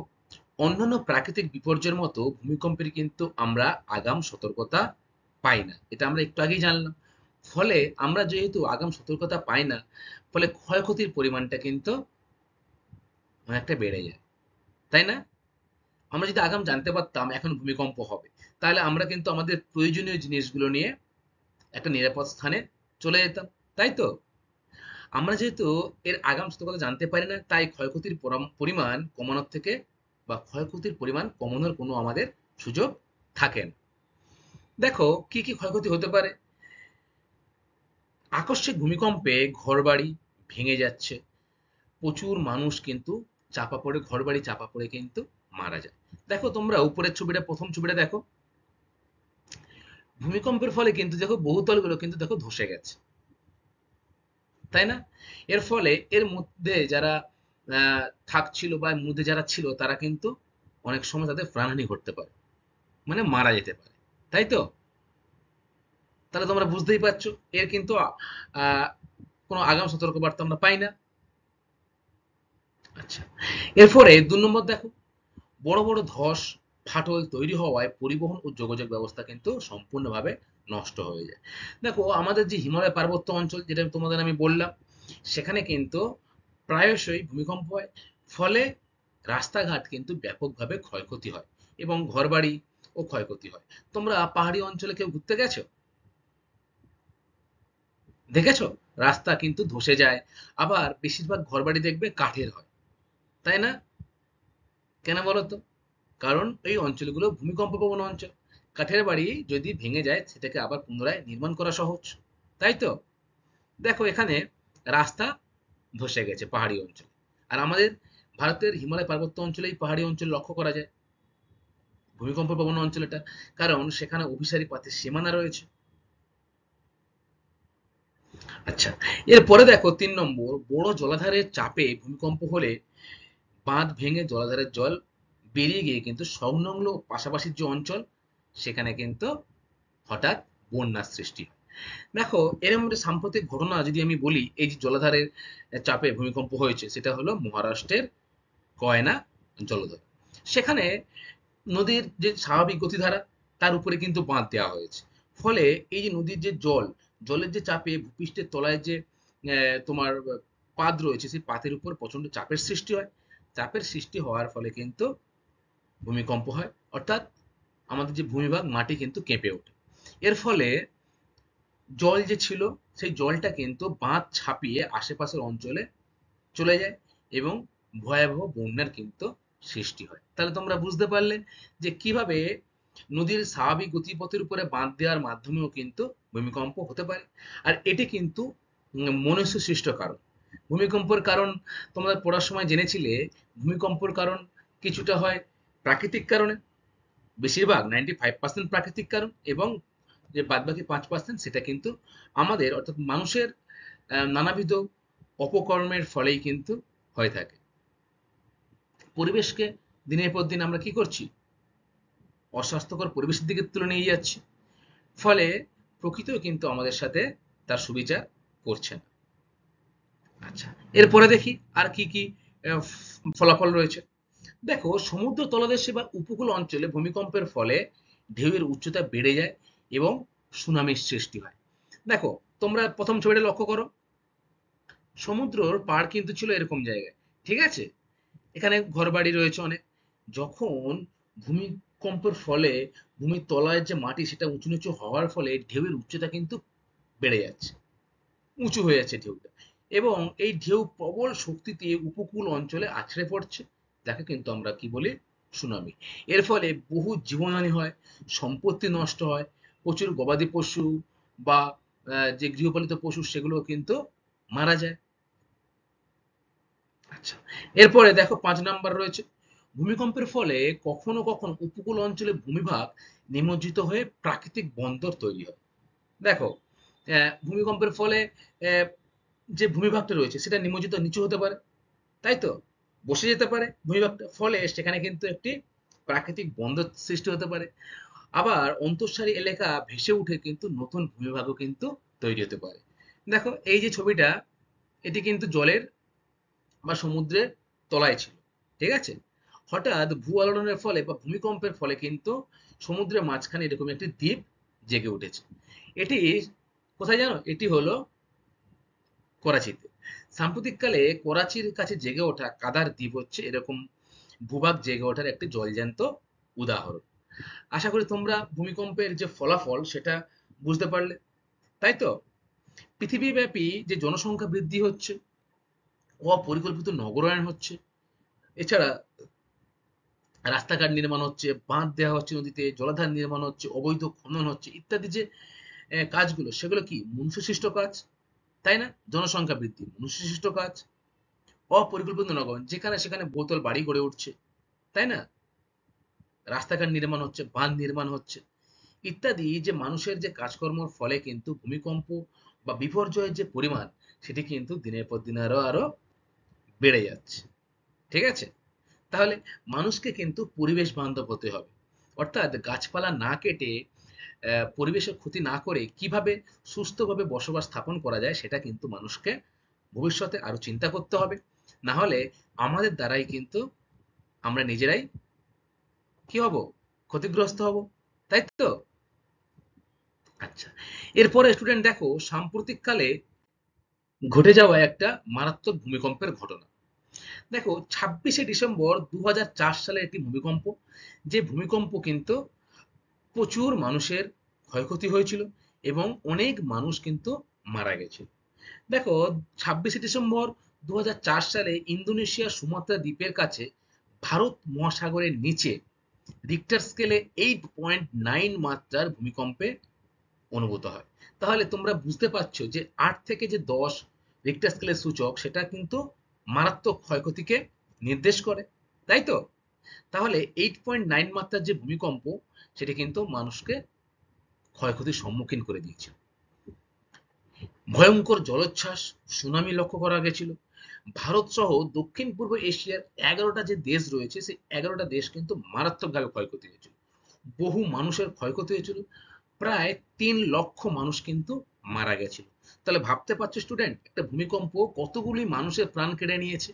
অন্যান্য প্রাকৃতিক বিপর্যয়ের মতো ভূমিকম্পের কিন্তু আমরা আগাম সতর্কতা পাই না, এটা আমরা একটু আগেই জানলাম। ফলে আমরা যেহেতু আগাম সতর্কতা পাই না, ফলে ক্ষয়ক্ষতির পরিমাণটা কিন্তু অনেকটা বেড়ে যায়, তাই না? আমরা যদি আগাম জানতে পারতাম এখন ভূমিকম্প হবে, তাহলে আমরা কিন্তু আমাদের প্রয়োজনীয় জিনিসগুলো নিয়ে একটা নিরাপদ স্থানে চলে যেতাম, তাই তো? আমরা যেহেতু এর আগাম সতর্কতা জানতে পারি না, তাই ক্ষয়ক্ষতির পরিমাণ কমানোর থেকে বা ক্ষয়ক্ষতির পরিমাণ কমানোর কোনো আমাদের সুযোগ থাকে না। দেখো, কি কি ক্ষয়ক্ষতি হতে পারে। আকস্মিক ভূমিকম্পে ঘরবাড়ি ভেঙে যাচ্ছে, প্রচুর মানুষ কিন্তু চাপা পড়ে, ঘরবাড়ি চাপা পড়ে কিন্তু মারা যায়। দেখো তোমরা উপরের ছবিটা, প্রথম ছবিটা দেখো, ভূমিকম্পের ফলে কিন্তু দেখো বহুতলগুলো কিন্তু দেখো ধসে গেছে, তাই না? এর ফলে এর মধ্যে যারা থাকছিল বা এর মধ্যে যারা ছিল তারা কিন্তু অনেক সময় তাদের প্রাণহানি ঘটতে পারে, মানে মারা যেতে পারে, তাই তো? তাহলে তোমরা বুঝতেই পারছো এর কিন্তু আহ, কোনো আগাম সতর্কবার্তা আমরা পাই না। আচ্ছা, এরপরে 2 নম্বর দেখো, বড় বড় ধস ফাটল তৈরি হওয়ায় পরিবহন ও যোগাযোগ ব্যবস্থা কিন্তু সম্পূর্ণভাবে নষ্ট হয়ে যায়। দেখো আমাদের যে হিমালয় পার্বত্য অঞ্চল, যেটা তোমাদের আমি বললাম, সেখানে কিন্তু প্রায়শই ভূমিকম্প হয়, ফলে রাস্তাঘাট কিন্তু ব্যাপকভাবে ক্ষয়ক্ষতি হয় এবং ঘরবাড়ি ও ক্ষয়ক্ষতি হয়। তোমরা পাহাড়ি অঞ্চলে কেউ ঘুরতে গেছো? দেখেছো রাস্তা কিন্তু ধসে যায়, আবার বেশিরভাগ ঘরবাড়ি দেখবে কাঠের হয়, তাই না? কেন বলো তো? কারণ এই অঞ্চলগুলো ভূমিকম্প প্রবণ অঞ্চল, কাঠের বাড়ি যদি ভেঙে যায় সেটাকে আবার পুনরায় নির্মাণ করা সহজ, তাই তো? দেখো এখানে রাস্তা ধসে গেছে পাহাড়ি অঞ্চল, আর আমাদের ভারতের হিমালয় পার্বত্য অঞ্চলে এই পাহাড়ি অঞ্চল লক্ষ্য করা যায় ভূমিকম্প প্রবণ অঞ্চলটা, কারণ সেখানে অভিসারী পাতের সীমানা রয়েছে। আচ্ছা, এরপরে দেখো 3 নম্বর, বড় জলাধারের চাপে ভূমিকম্প হলে বাঁধ ভেঙে জলাধারের জল বেরিয়ে গিয়ে কিন্তু সংলগ্ন পাশাপাশি যে অঞ্চল সেখানে কিন্তু হঠাৎ বন্যার সৃষ্টি হয়। দেখো এর মধ্যে সাম্প্রতিক ঘটনা যদি আমি বলি, এই যে জলাধারের চাপে ভূমিকম্প হয়েছে সেটা হলো মহারাষ্ট্রের কয়না জলধার। সেখানে নদীর যে স্বাভাবিক গতিধারা তার উপরে কিন্তু বাঁধ দেওয়া হয়েছে, ফলে এই যে নদীর যে জলের যে চাপে ভূপৃষ্ঠের তলায় যে তোমার পাত রয়েছে সেই পাতের উপর প্রচন্ড চাপের সৃষ্টি হয়। চাপের সৃষ্টি হওয়ার ফলে কিন্তু ভূমিকম্প হয়, অর্থাৎ আমাদের যে ভূমিভাগ মাটি কিন্তু কেঁপে ওঠে। এর ফলে জল যে ছিল সেই জলটা কিন্তু বাঁধ ছাপিয়ে আশেপাশের অঞ্চলে চলে যায় এবং ভয়াবহ বন্যার কিন্তু সৃষ্টি হয়। তাহলে তোমরা বুঝতে পারলে যে কিভাবে নদীর স্বাভাবিক গতিপথের উপরে বাঁধ দেওয়ার মাধ্যমেও কিন্তু ভূমিকম্প হতে পারে। আর এটি কিন্তু মনুষ্য সৃষ্ট কারণ। ভূমিকম্পের কারণ তোমরা পড়ার সময় জেনেছিলে, ভূমিকম্পের কারণ কিছুটা হয় প্রাকৃতিক কারণে, বেশিরভাগ 95% প্রাকৃতিক কারণ, এবং যে বাদবাকি 5% সেটা কিন্তু আমাদের অর্থাৎ মানুষের নানাবিধ অপকর্মের ফলেই কিন্তু হয়ে থাকে। পরিবেশকে দিনের পর দিন আমরা কি করছি? অস্বাস্থ্যকর পরিবেশের দিকে তুলে নিয়ে যাচ্ছি, ফলে প্রকৃতিও কিন্তু আমাদের সাথে তার সুবিচার করছে না। আচ্ছা, এরপরে দেখি আর কি কি ফলাফল রয়েছে। দেখো সমুদ্র তলদেশে বা উপকূল অঞ্চলে ভূমিকম্পের ফলে ঢেউয়ের উচ্চতা বেড়ে যায় এবং সুনামির সৃষ্টি হয়। দেখো তোমরা প্রথম ছবিটা লক্ষ্য করো, সমুদ্রর পাড় কিন্তু ছিল এরকম জায়গায়, ঠিক আছে? এখানে ঘরবাড়ি রয়েছে অনেক। যখন ভূমিকম্পের ফলে ভূমির তলায় যে মাটি সেটা উঁচু নিচু হওয়ার ফলে ঢেউয়ের উচ্চতা কিন্তু বেড়ে যাচ্ছে, উঁচু হয়ে যাচ্ছে ঢেউটা, এবং এই ঢেউ প্রবল শক্তিতে উপকূল অঞ্চলে আছড়ে পড়ছে, যাকে কিন্তু আমরা কি বলি? সুনামি। এর ফলে বহু জীবনহানি হয়, সম্পত্তি নষ্ট হয়, প্রচুর গবাদি পশু বা যে গৃহপালিত পশু সেগুলো কিন্তু মারা যায়। আচ্ছা, এরপরে দেখো 5 নাম্বার রয়েছে, ভূমিকম্পের ফলে কখনো কখনো উপকূল অঞ্চলে ভূমিভাগ নিমজ্জিত হয়ে প্রাকৃতিক বন্দর তৈরি হয়। দেখো ভূমিকম্পের ফলে আহ, যে ভূমিভাগটা রয়েছে সেটা নিমজ্জিত নিচু হতে পারে, তাই তো? বসে যেতে পারে ভূমিভাগটা, ফলে সেখানে কিন্তু একটি প্রাকৃতিক বন্দর সৃষ্টি হতে পারে। আবার অন্তঃসারী এলাকা ভেসে উঠে কিন্তু নতুন ভূমিভাগও কিন্তু তৈরি হতে পারে। দেখো এই যে ছবিটা, এটি কিন্তু জলের বা সমুদ্রের তলায় ছিল, ঠিক আছে? হঠাৎ ভূ আলোড়নের ফলে বা ভূমিকম্পের ফলে কিন্তু সমুদ্রের মাঝখানে এরকম একটি দ্বীপ জেগে উঠেছে। এটি কোথায় জানো? এটি হলো করাচিতে। সাম্প্রতিককালে করাচির কাছে জেগে ওঠা কাদার দ্বীপ হচ্ছে এরকম ভূভাগ জেগে ওঠার একটি জলজ্যান্ত উদাহরণ। আশা করি তোমরা ভূমিকম্পের যে ফলাফল সেটা বুঝতে পারলে, তাই তো? পৃথিবীব্যাপী যে জনসংখ্যা বৃদ্ধি হচ্ছে, অপরিকল্পিত নগরায়ন হচ্ছে, এছাড়া রাস্তাঘাট নির্মাণ হচ্ছে, বাঁধ দেওয়া হচ্ছে নদীতে, জলাধার নির্মাণ হচ্ছে, অবৈধ খনন হচ্ছে, ইত্যাদি যে কাজগুলো সেগুলো কি মনুষ্যসৃষ্ট কাজ, তাই না? জনসংখ্যা বৃদ্ধি মনুষ্যসৃষ্ট কাজ। অপরিকল্পিত নগরায়ন, যেখানে সেখানে বহুতল বাড়ি গড়ে উঠছে, তাই না? রাস্তাঘাট নির্মাণ হচ্ছে, বাঁধ নির্মাণ হচ্ছে ইত্যাদি, যে মানুষের যে কাজকর্মের ফলে কিন্তু ভূমিকম্প বা বিপর্যয়ের যে পরিমাণ সেটি কিন্তু দিনের পর দিন আরো আরো বেড়ে যাচ্ছে। ঠিক আছে? তাহলে মানুষকে কিন্তু পরিবেশ বান্ধব হতে হবে, অর্থাৎ গাছপালা না কেটে পরিবেশের ক্ষতি না করে কিভাবে সুস্থভাবে বসবাস স্থাপন করা যায় সেটা কিন্তু মানুষকে ভবিষ্যতে আরো চিন্তা করতে হবে। না হলে আমাদের দ্বারাই কিন্তু আমরা নিজেরাই কি হব, ক্ষতিগ্রস্ত হব, তাই তো? আচ্ছা, এরপরে স্টুডেন্ট দেখো সাম্প্রতিককালে ঘটে যাওয়া একটা মারাত্মক ভূমিকম্পের ঘটনা। দেখো 26শে ডিসেম্বর 2004 সালে একটি ভূমিকম্প, যে ভূমিকম্প কিন্তু প্রচুর মানুষের ক্ষয়ক্ষতি হয়েছিল এবং অনেক মানুষ কিন্তু মারা গেছিল। দেখো 26শে ডিসেম্বর 2004 সালে ইন্দোনেশিয়ার সুমাত্রা দ্বীপের কাছে ভারত মহাসাগরের নিচে রিক্টার স্কেলে 8.9 মাত্রার ভূমিকম্পে অনুভূত হয়। তাহলে তোমরা বুঝতে পারছো যে 8 থেকে যে 10 রিক্টার স্কেলের সূচক সেটা কিন্তু মারাত্মক ক্ষয়ক্ষতিকে নির্দেশ করে, তাই তো? তাহলে 8.9 মাত্রার যে ভূমিকম্প সেটি কিন্তু মানুষকে ক্ষয়ক্ষতির সম্মুখীন করে দিয়েছিল। ভয়ঙ্কর জলোচ্ছ্বাস, সুনামি লক্ষ্য করা গেছিল। ভারত সহ দক্ষিণ পূর্ব এশিয়ার 11টা যে দেশ রয়েছে সেই 11টা দেশ কিন্তু মারাত্মকভাবে ক্ষয়ক্ষতি হয়েছিল। বহু মানুষের ক্ষয়ক্ষতি হয়েছিল, প্রায় 3 লক্ষ মানুষ কিন্তু মারা গেছিল। তাহলে ভাবতে পারছো স্টুডেন্ট, একটা ভূমিকম্প কতগুলি মানুষের প্রাণ কেড়ে নিয়েছে?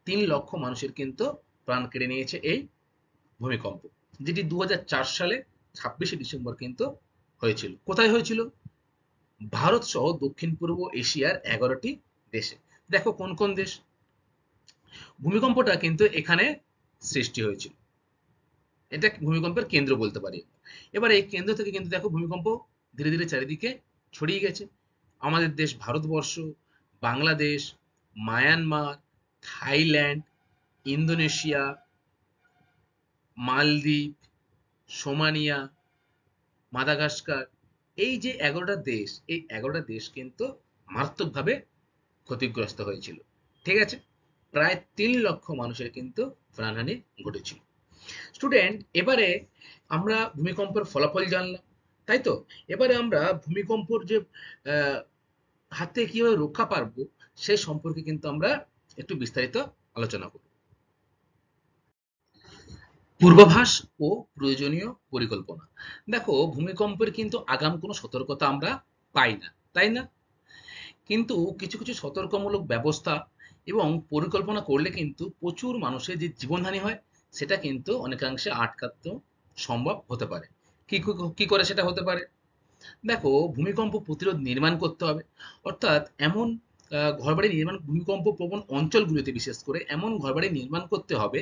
3 লক্ষ মানুষের কিন্তু প্রাণ কেড়ে নিয়েছে এই ভূমিকম্প, যেটি 2004 সালে 26শে ডিসেম্বর কিন্তু হয়েছিল। কোথায় হয়েছিল? ভারত সহ দক্ষিণ পূর্ব এশিয়ার 11টি দেশে। দেখো কোন কোন দেশ। ভূমিকম্পটা কিন্তু এখানে সৃষ্টি হয়েছিল, এটা ভূমিকম্পের কেন্দ্র বলতে পারি। এবার এই কেন্দ্র থেকে কিন্তু দেখো ভূমিকম্প ধীরে ধীরে চারিদিকে ছড়িয়ে গেছে। আমাদের দেশ Bharatvarsha, Bangladesh, Myanmar, Thailand, Indonesia, মালদ্বীপ, সোমানিয়া, মাদাগাস্কার, এই যে 11টা দেশ, এই 11টা দেশ কিন্তু মারাত্মকভাবে ক্ষতিগ্রস্ত হয়েছিল। ঠিক আছে? প্রায় 3 লক্ষ মানুষের কিন্তু প্রাণহানি ঘটেছিল। স্টুডেন্ট, এবারে আমরা ভূমিকম্পের ফলাফল জানলাম, তাই তো? এবারে আমরা ভূমিকম্পর যে আহ, হাত থেকে কিভাবে রক্ষা পাবো সেই সম্পর্কে কিন্তু আমরা একটু বিস্তারিত আলোচনা করব। পূর্বাভাস ও প্রয়োজনীয় পরিকল্পনা। দেখো ভূমিকম্পের কিন্তু আগাম কোনো সতর্কতা আমরা পাই না, তাই না? কিন্তু কিছু কিছু সতর্কমূলক ব্যবস্থা এবং পরিকল্পনা করলে কিন্তু প্রচুর মানুষের যে জীবনহানি হয় সেটা কিন্তু অনেকাংশে আটকাতে সম্ভব হতে পারে। কি করে সেটা হতে পারে? দেখো ভূমিকম্প প্রতিরোধ নির্মাণ করতে হবে, অর্থাৎ এমন ঘরবাড়ি নির্মাণ, ভূমিকম্প প্রবণ অঞ্চলগুলিতে বিশেষ করে এমন ঘরবাড়ি নির্মাণ করতে হবে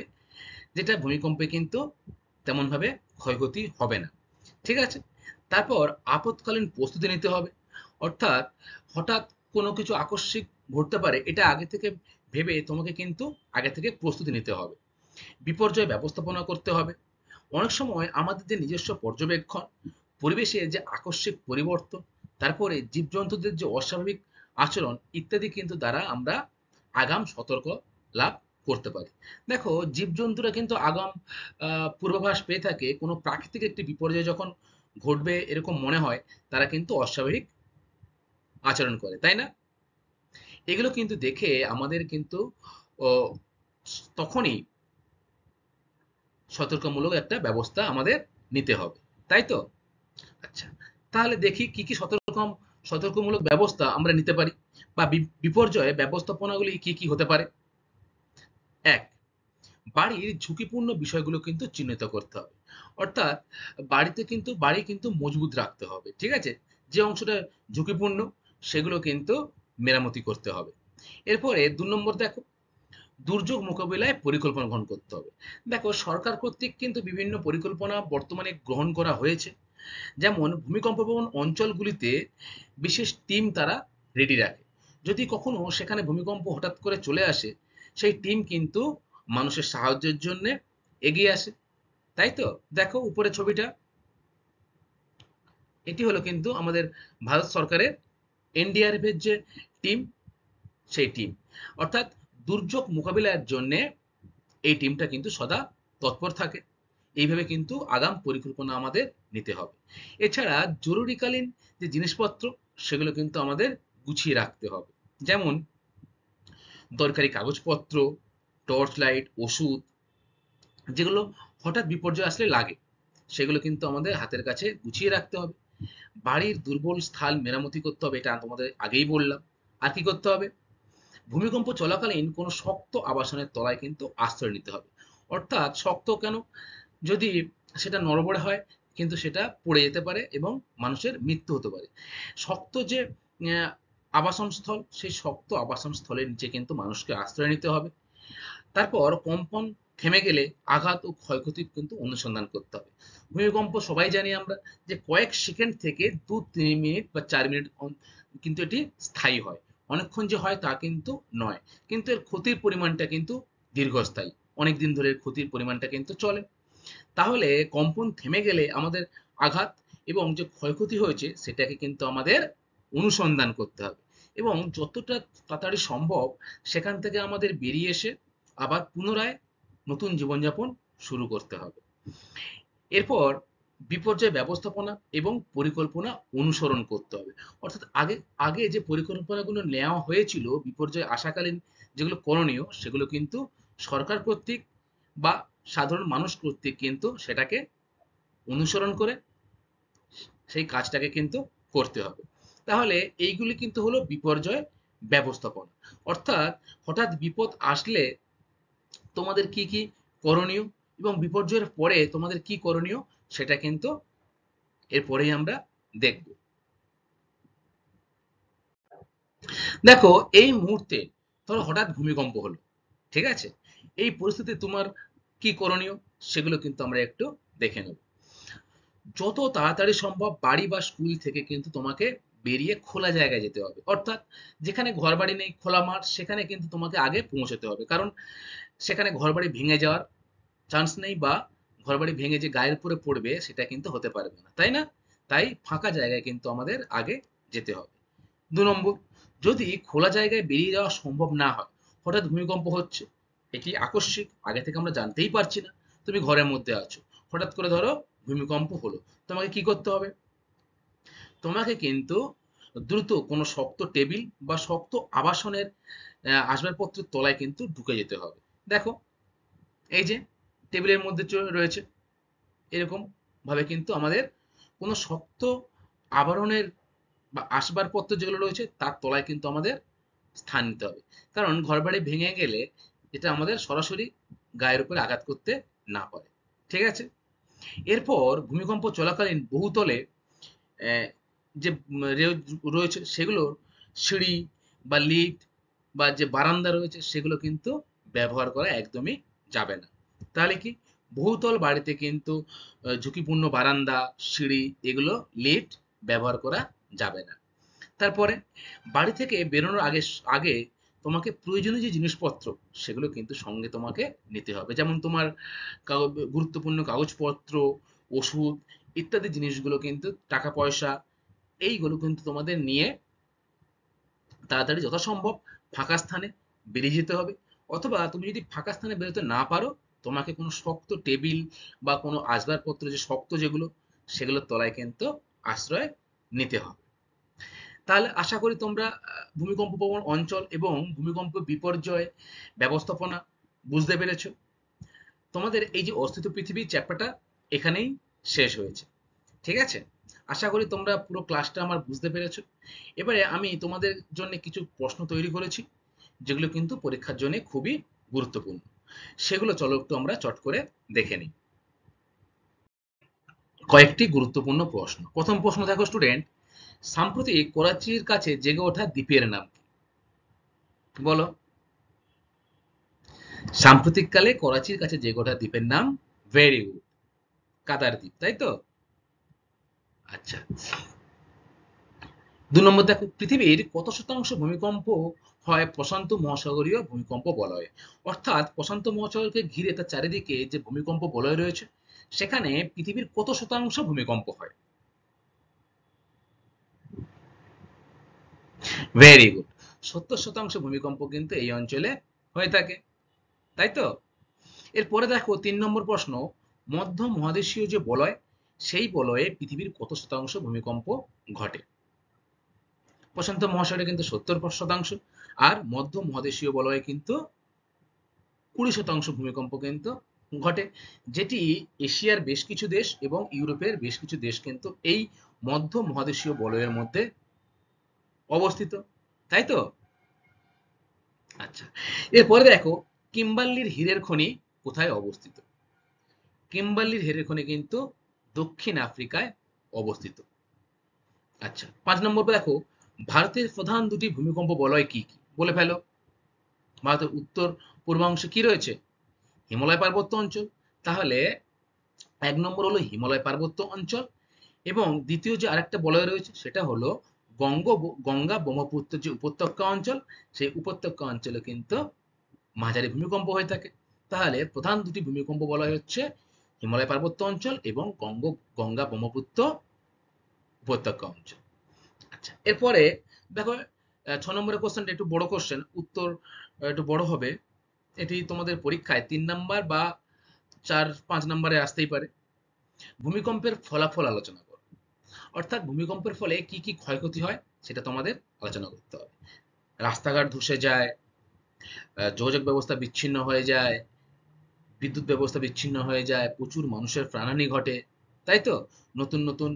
যেটা ভূমিকম্পে কিন্তু তেমন ভাবে ক্ষয়ক্ষতি হবে না। ঠিক আছে? তারপর আপৎকালীন প্রস্তুতি নিতে হবে, অর্থাৎ হঠাৎ কোনো কিছু আকস্মিক ঘটতে পারে এটা আগে থেকে ভেবে তোমাকে কিন্তু আগে থেকে প্রস্তুতি নিতে হবে। বিপর্যয় ব্যবস্থাপনা করতে হবে। অনেক সময় আমাদের যে নিজস্ব পর্যবেক্ষণ, পরিবেশে যে আকস্মিক পরিবর্তন, তারপরে জীবজন্তুদের যে অস্বাভাবিক আচরণ ইত্যাদি কিন্তু দ্বারা আমরা আগাম সতর্ক লাভ করতে পারি। দেখো জীবজন্তুরা কিন্তু আগাম পূর্বাভাস পেয়ে থাকে, কোনো প্রাকৃতিক একটি বিপর্যয় যখন ঘটবে এরকম মনে হয় তারা কিন্তু অস্বাভাবিক আচরণ করে, তাই না? এগুলো কিন্তু দেখে আমাদের কিন্তু ও, তখনই সতর্কমূলক একটা ব্যবস্থা আমাদের নিতে হবে, তাই তো? আচ্ছা, তাহলে দেখি কি কি সতর্কমূলক ব্যবস্থা আমরা নিতে পারি বা বিপর্যয় ব্যবস্থাপনাগুলি কি কি হতে পারে। এক, বাড়ির ঝুঁকিপূর্ণ বিষয়গুলো কিন্তু চিহ্নিত করতে হবে, অর্থাৎ বাড়ি কিন্তু মজবুত রাখতে হবে। ঠিক আছে? যে অংশটা ঝুঁকিপূর্ণ সেগুলো কিন্তু মেরামতি করতে হবে। এরপরে 2 নম্বর দেখো, দুর্যোগ মোকাবিলায় পরিকল্পনা গ্রহণ করতে হবে। দেখো সরকার কর্তৃক কিন্তু বিভিন্ন পরিকল্পনা বর্তমানে গ্রহণ করা হয়েছে, যেমন ভূমিকম্প প্রবণ অঞ্চলগুলিতে বিশেষ টিম তারা রেডি রাখে। যদি কখনো সেখানে ভূমিকম্প হঠাৎ করে চলে আসে সেই টিম কিন্তু মানুষের সাহায্যের জন্য এগিয়ে আসে, তাই তো? দেখো উপরে ছবিটা, এটি হলো কিন্তু আমাদের ভারত সরকারের এনডিআরএফ এর যে টিম, সেই টিম, অর্থাৎ দুর্যোগ মোকাবিলার জন্য এই টিমটা কিন্তু সদা তৎপর থাকে। এইভাবে কিন্তু আগাম পরিকল্পনা আমাদের নিতে হবে। এছাড়া জরুরিকালীন যে জিনিসপত্র সেগুলো কিন্তু আমাদের গুছিয়ে রাখতে হবে। যেমন দরকারি কাগজপত্র, টর্চ লাইট, ওষুধ, যেগুলো হঠাৎ বিপর্যয় আসলে লাগে, সেগুলো কিন্তু আমাদের হাতের কাছে গুছিয়ে রাখতে হবে। বাড়ির দুর্বল স্থান মেরামতি করতে হবে, এটা তোমাদের আগেই বললাম। আর কি করতে হবে? ভূমিকম্প চলাকালীন কোনো শক্ত আবাসনের তলায় কিন্তু আশ্রয় নিতে হবে। অর্থাৎ শক্ত কেন? যদি সেটা নড়বড়ে হয় কিন্তু সেটা পড়ে যেতে পারে এবং মানুষের মৃত্যু হতে পারে। শক্ত যে আবাসন স্থল, সেই শক্ত আবাসন স্থলের নিচে কিন্তু মানুষকে আশ্রয় নিতে হবে। তারপর কম্পন থেমে গেলে আঘাত ও ক্ষয়ক্ষতির কিন্তু অনুসন্ধান করতে হবে। ভূমিকম্প সবাই জানি আমরা যে কয়েক সেকেন্ড থেকে 2-3 মিনিট বা 4 মিনিট কিন্তু এটি স্থায়ী হয়। অনেকক্ষণ যে হয় তা কিন্তু নয়, কিন্তু এর ক্ষতির পরিমাণটা কিন্তু দীর্ঘস্থায়ী, অনেক দিন ধরে ক্ষতির পরিমাণটা কিন্তু চলে। তাহলে কম্পন থেমে গেলে আমাদের আঘাত এবং যে ক্ষয়ক্ষতি হয়েছে সেটাকে কিন্তু আমাদের অনুসন্ধান করতে হবে এবং যতটা তাড়াতাড়ি সম্ভব সেখান থেকে আমাদের বেরিয়ে এসে আবার পুনরায় নতুন জীবনযাপন শুরু করতে হবে। এরপর বিপর্যয় ব্যবস্থাপনা এবং পরিকল্পনা অনুসরণ করতে হবে। অর্থাৎ আগে আগে যে পরিকল্পনাগুলো নেওয়া হয়েছিল বিপর্যয় আসাকালীন, যেগুলো করণীয় সেগুলো কিন্তু সরকার কর্তৃক বা সাধারণ মানুষ কর্তৃক কিন্তু সেটাকে অনুসরণ করে সেই কাজটাকে কিন্তু করতে হবে। তাহলে এইগুলি কিন্তু হলো বিপর্যয় ব্যবস্থাপনা। অর্থাৎ হঠাৎ বিপদ আসলে তোমাদের কি কি করণীয় এবং বিপর্যয়ের পরে তোমাদের কি করণীয় সেটা কিন্তু এরপরেই আমরা দেখব। দেখো, এই মুহূর্তে ধরো হঠাৎ ভূমিকম্প হলো, ঠিক আছে? এই পরিস্থিতি তোমার কি করণীয় সেগুলো কিন্তু আমরা একটু দেখে নেব। যত তাড়াতাড়ি সম্ভব বাড়ি বা স্কুল থেকে কিন্তু তোমাকে বেরিয়ে খোলা জায়গায় যেতে হবে। অর্থাৎ যেখানে ঘরবাড়ি নেই, খোলা মাঠ, সেখানে কিন্তু তোমাকে আগে পৌঁছতে হবে। কারণ সেখানে ঘরবাড়ি ভেঙে যাওয়ার চান্স নেই বা ঘরবাড়ি ভেঙে যে গায়ের উপরে পড়বে সেটা কিন্তু হতে পারবে না, তাই না? তাই ফাঁকা জায়গায় কিন্তু আমাদের আগে যেতে হবে। 2 নম্বর, যদি খোলা জায়গায় বেরিয়ে যাওয়া সম্ভব না হয়, হঠাৎ ভূমিকম্প হচ্ছে, এটি আকস্মিক, আগে থেকে আমরা জানতেই পারছি না, তুমি ঘরের মধ্যে আছো, হঠাৎ করে ধরো ভূমিকম্প হলো, তোমাকে কি করতে হবে? তোমাকে কিন্তু দ্রুত কোনো শক্ত টেবিল বা শক্ত আবাসনের আসবাবপত্রের তলায় কিন্তু ঢুকে যেতে হবে। দেখো, এই যে টেবিলের মধ্যে রয়েছে, এরকম ভাবে কিন্তু আমাদের কোনো শক্ত আবরণের বা আসবাবপত্র যেগুলো রয়েছে তার তলায় কিন্তু আমাদের স্থান নিতে হবে। কারণ ঘরবাড়ি ভেঙে গেলে এটা আমাদের সরাসরি গায়ের উপরে আঘাত করতে না পারে। ঠিক আছে? এরপর ভূমিকম্প চলাকালীন বহুতলে যে রয়েছে সেগুলো সিঁড়ি বা লিফট বা যে বারান্দা রয়েছে সেগুলো কিন্তু ব্যবহার করা একদমই যাবে না। তাহলে কি, বহুতল বাড়িতে কিন্তু ঝুঁকিপূর্ণ বারান্দা, সিঁড়ি, এগুলো, লিফট ব্যবহার করা যাবে না। তারপরে বাড়ি থেকে বেরোনোর আগে আগে তোমাকে প্রয়োজনীয় যে জিনিসপত্র সেগুলো কিন্তু সঙ্গে তোমাকে নিতে হবে। যেমন তোমার গুরুত্বপূর্ণ কাগজপত্র, ওষুধ ইত্যাদি জিনিসগুলো কিন্তু, টাকা পয়সা, এইগুলো কিন্তু তোমাদের নিয়ে তাড়াতাড়ি যথাসম্ভব ফাঁকা স্থানে বেরিয়ে যেতে হবে। অথবা তুমি যদি ফাঁকা স্থানে বেরোতে না পারো, তোমাকে কোনো শক্ত টেবিল বা কোনো আসবাবপত্র যে শক্ত যেগুলো সেগুলোর তলায় কিন্তু আশ্রয় নিতে হবে। তাহলে আশা করি তোমরা ভূমিকম্প প্রবণ অঞ্চল এবং ভূমিকম্প বিপর্যয় ব্যবস্থাপনা বুঝতে পেরেছো। তোমাদের এই যে অস্তিত্ব পৃথিবীর চ্যাপ্টারটা এখানেই শেষ হয়েছে। ঠিক আছে? আশা করি তোমরা পুরো ক্লাসটা আমার বুঝতে পেরেছো। এবারে আমি তোমাদের জন্য কিছু প্রশ্ন তৈরি করেছি যেগুলো কিন্তু পরীক্ষার জন্য খুবই গুরুত্বপূর্ণ। সেগুলো চলো একটু আমরা চট করে দেখে নিই। কয়েকটি গুরুত্বপূর্ণ প্রশ্ন। প্রথম প্রশ্ন দেখো স্টুডেন্ট, সাম্প্রতিক করাচির কাছে জেগে ওঠা দ্বীপের নাম কি? বলো। সাম্প্রতিককালে করাচির কাছে জেগে ওঠা দ্বীপের নাম ভেরি গুড, কাদার দ্বীপ, তাই তো? আচ্ছা। 2 নম্বর দেখো, পৃথিবীর কত শতাংশ ভূমিকম্প হয় প্রশান্ত মহাসাগরীয় ভূমিকম্প বলয়ে? অর্থাৎ প্রশান্ত মহাসাগরকে ঘিরে তার চারিদিকে যে ভূমিকম্প বলয় রয়েছে সেখানে পৃথিবীর কত শতাংশ ভূমিকম্প হয়? ভেরি গুড, 70% ভূমিকম্প কিন্তু এই অঞ্চলে হয়ে থাকে, তাই তো? এরপরে দেখো 3 নম্বর প্রশ্ন, মধ্য মহাদেশীয় যে বলয়, সেই বলয়ে পৃথিবীর কত শতাংশ ভূমিকম্প ঘটে? প্রশান্ত মহাসাগরে কিন্তু 70%, আর মধ্য মহাদেশীয় বলয়ে কিন্তু 20% ভূমিকম্প কিন্তু ঘটে, যেটি এশিয়ার বেশ কিছু দেশ এবং ইউরোপের বেশ কিছু দেশ কিন্তু এই মধ্য মহাদেশীয় বলয়ের মধ্যে অবস্থিত, তাই তো? আচ্ছা, এরপরে দেখো কিম্বার্লির হীরের খনি কোথায় অবস্থিত? কিম্বার্লির হীরের খনি কিন্তু দক্ষিণ আফ্রিকায় অবস্থিত। আচ্ছা, 5 নম্বর দেখো ভারতের প্রধান দুটি ভূমিকম্প বলয় কি কি বলে ফেলো। ভারতের উত্তর পূর্বাংশে কি রয়েছে? হিমালয় পার্বত্য অঞ্চল। তাহলে 1 নম্বর হলো হিমালয় পার্বত্য অঞ্চল, এবং দ্বিতীয় যে আরেকটা বলয় রয়েছে সেটা হলো গঙ্গা ব্রহ্মপুত্র যে উপত্যকা অঞ্চল, সেই উপত্যকা অঞ্চলে কিন্তু মাঝারি ভূমিকম্প হয়ে থাকে। তাহলে প্রধান দুটি ভূমিকম্প বলয় হচ্ছে হিমালয় পার্বত্য অঞ্চল এবং গঙ্গা ব্রহ্মপুত্র উপত্যকা অঞ্চল। আচ্ছা, এরপরে দেখো 6 নম্বরের কোশ্চেনটা একটু বড় কোশ্চেন, উত্তর একটু বড় হবে। এটি তোমাদের পরীক্ষায় 3 নম্বর বা 4-5 নম্বরে আসতেই পারে। ভূমিকম্পের ফলাফল আলোচনা করো, অর্থাৎ ভূমিকম্পের ফলে কি কি ক্ষয়ক্ষতি হয় সেটা তোমাদের আলোচনা করতে হবে। রাস্তাঘাট ধসে যায়, যোগাযোগ ব্যবস্থা বিচ্ছিন্ন হয়ে যায়, বিদ্যুৎ ব্যবস্থা বিচ্ছিন্ন হয়ে যায়, প্রচুর মানুষের প্রাণহানি ঘটে, তাই তো? নতুন নতুন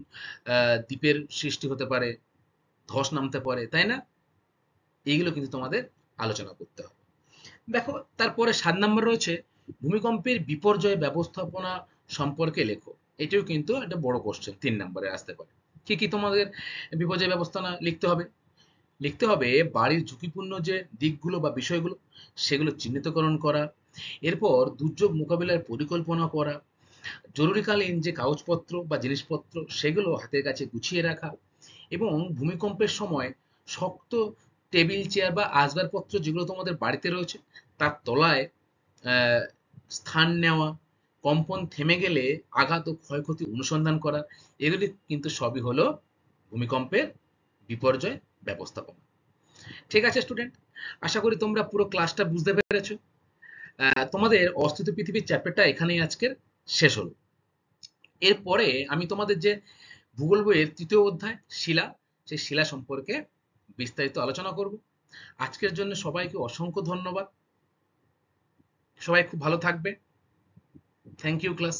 দ্বীপের সৃষ্টি হতে পারে, ধস নামতে পারে, তাই না? এইগুলো কিন্তু তোমাদের আলোচনা করতে হবে। দেখো তারপরে 7 নম্বর রয়েছে ভূমিকম্পের বিপর্যয় ব্যবস্থাপনা সম্পর্কে লেখো। এটাও কিন্তু একটা বড় কোশ্চেন, 3 নম্বরে আসতে পারে। কি কি তোমাদের বিপর্যয় ব্যবস্থাপনা লিখতে হবে? লিখতে হবে বাড়ির ঝুঁকিপূর্ণ যে দিকগুলো বা বিষয়গুলো সেগুলো চিহ্নিতকরণ করা, এরপর দুর্যোগ মোকাবিলার পরিকল্পনা করা, জরুরিকালীন যে কাগজপত্র বা জিনিসপত্র সেগুলো হাতের কাছে গুছিয়ে রাখা, এবং ভূমিকম্পের সময় শক্ত টেবিল চেয়ার বা আসবাবপত্র যেগুলো তোমাদের বাড়িতে রয়েছে তার তলায় স্থান নেওয়া, কম্পন থেমে গেলে আঘাত ও ক্ষয়ক্ষতি অনুসন্ধান করা, এগুলি কিন্তু সবই হলো ভূমিকম্পের বিপর্যয় ব্যবস্থাপনা। ঠিক আছে স্টুডেন্ট, আশা করি তোমরা পুরো ক্লাসটা বুঝতে পেরেছো। তোমাদের অস্থিত পৃথিবীর চ্যাপ্টারটা এখানেই আজকের শেষ হলো। এরপরে আমি তোমাদের যে ভূগোল বইয়ের 3য় অধ্যায় শিলা, সেই শিলা সম্পর্কে বিস্তারিত আলোচনা করব। আজকের জন্য সবাইকে অসংখ্য ধন্যবাদ। সবাই খুব ভালো থাকবে। Thank you class.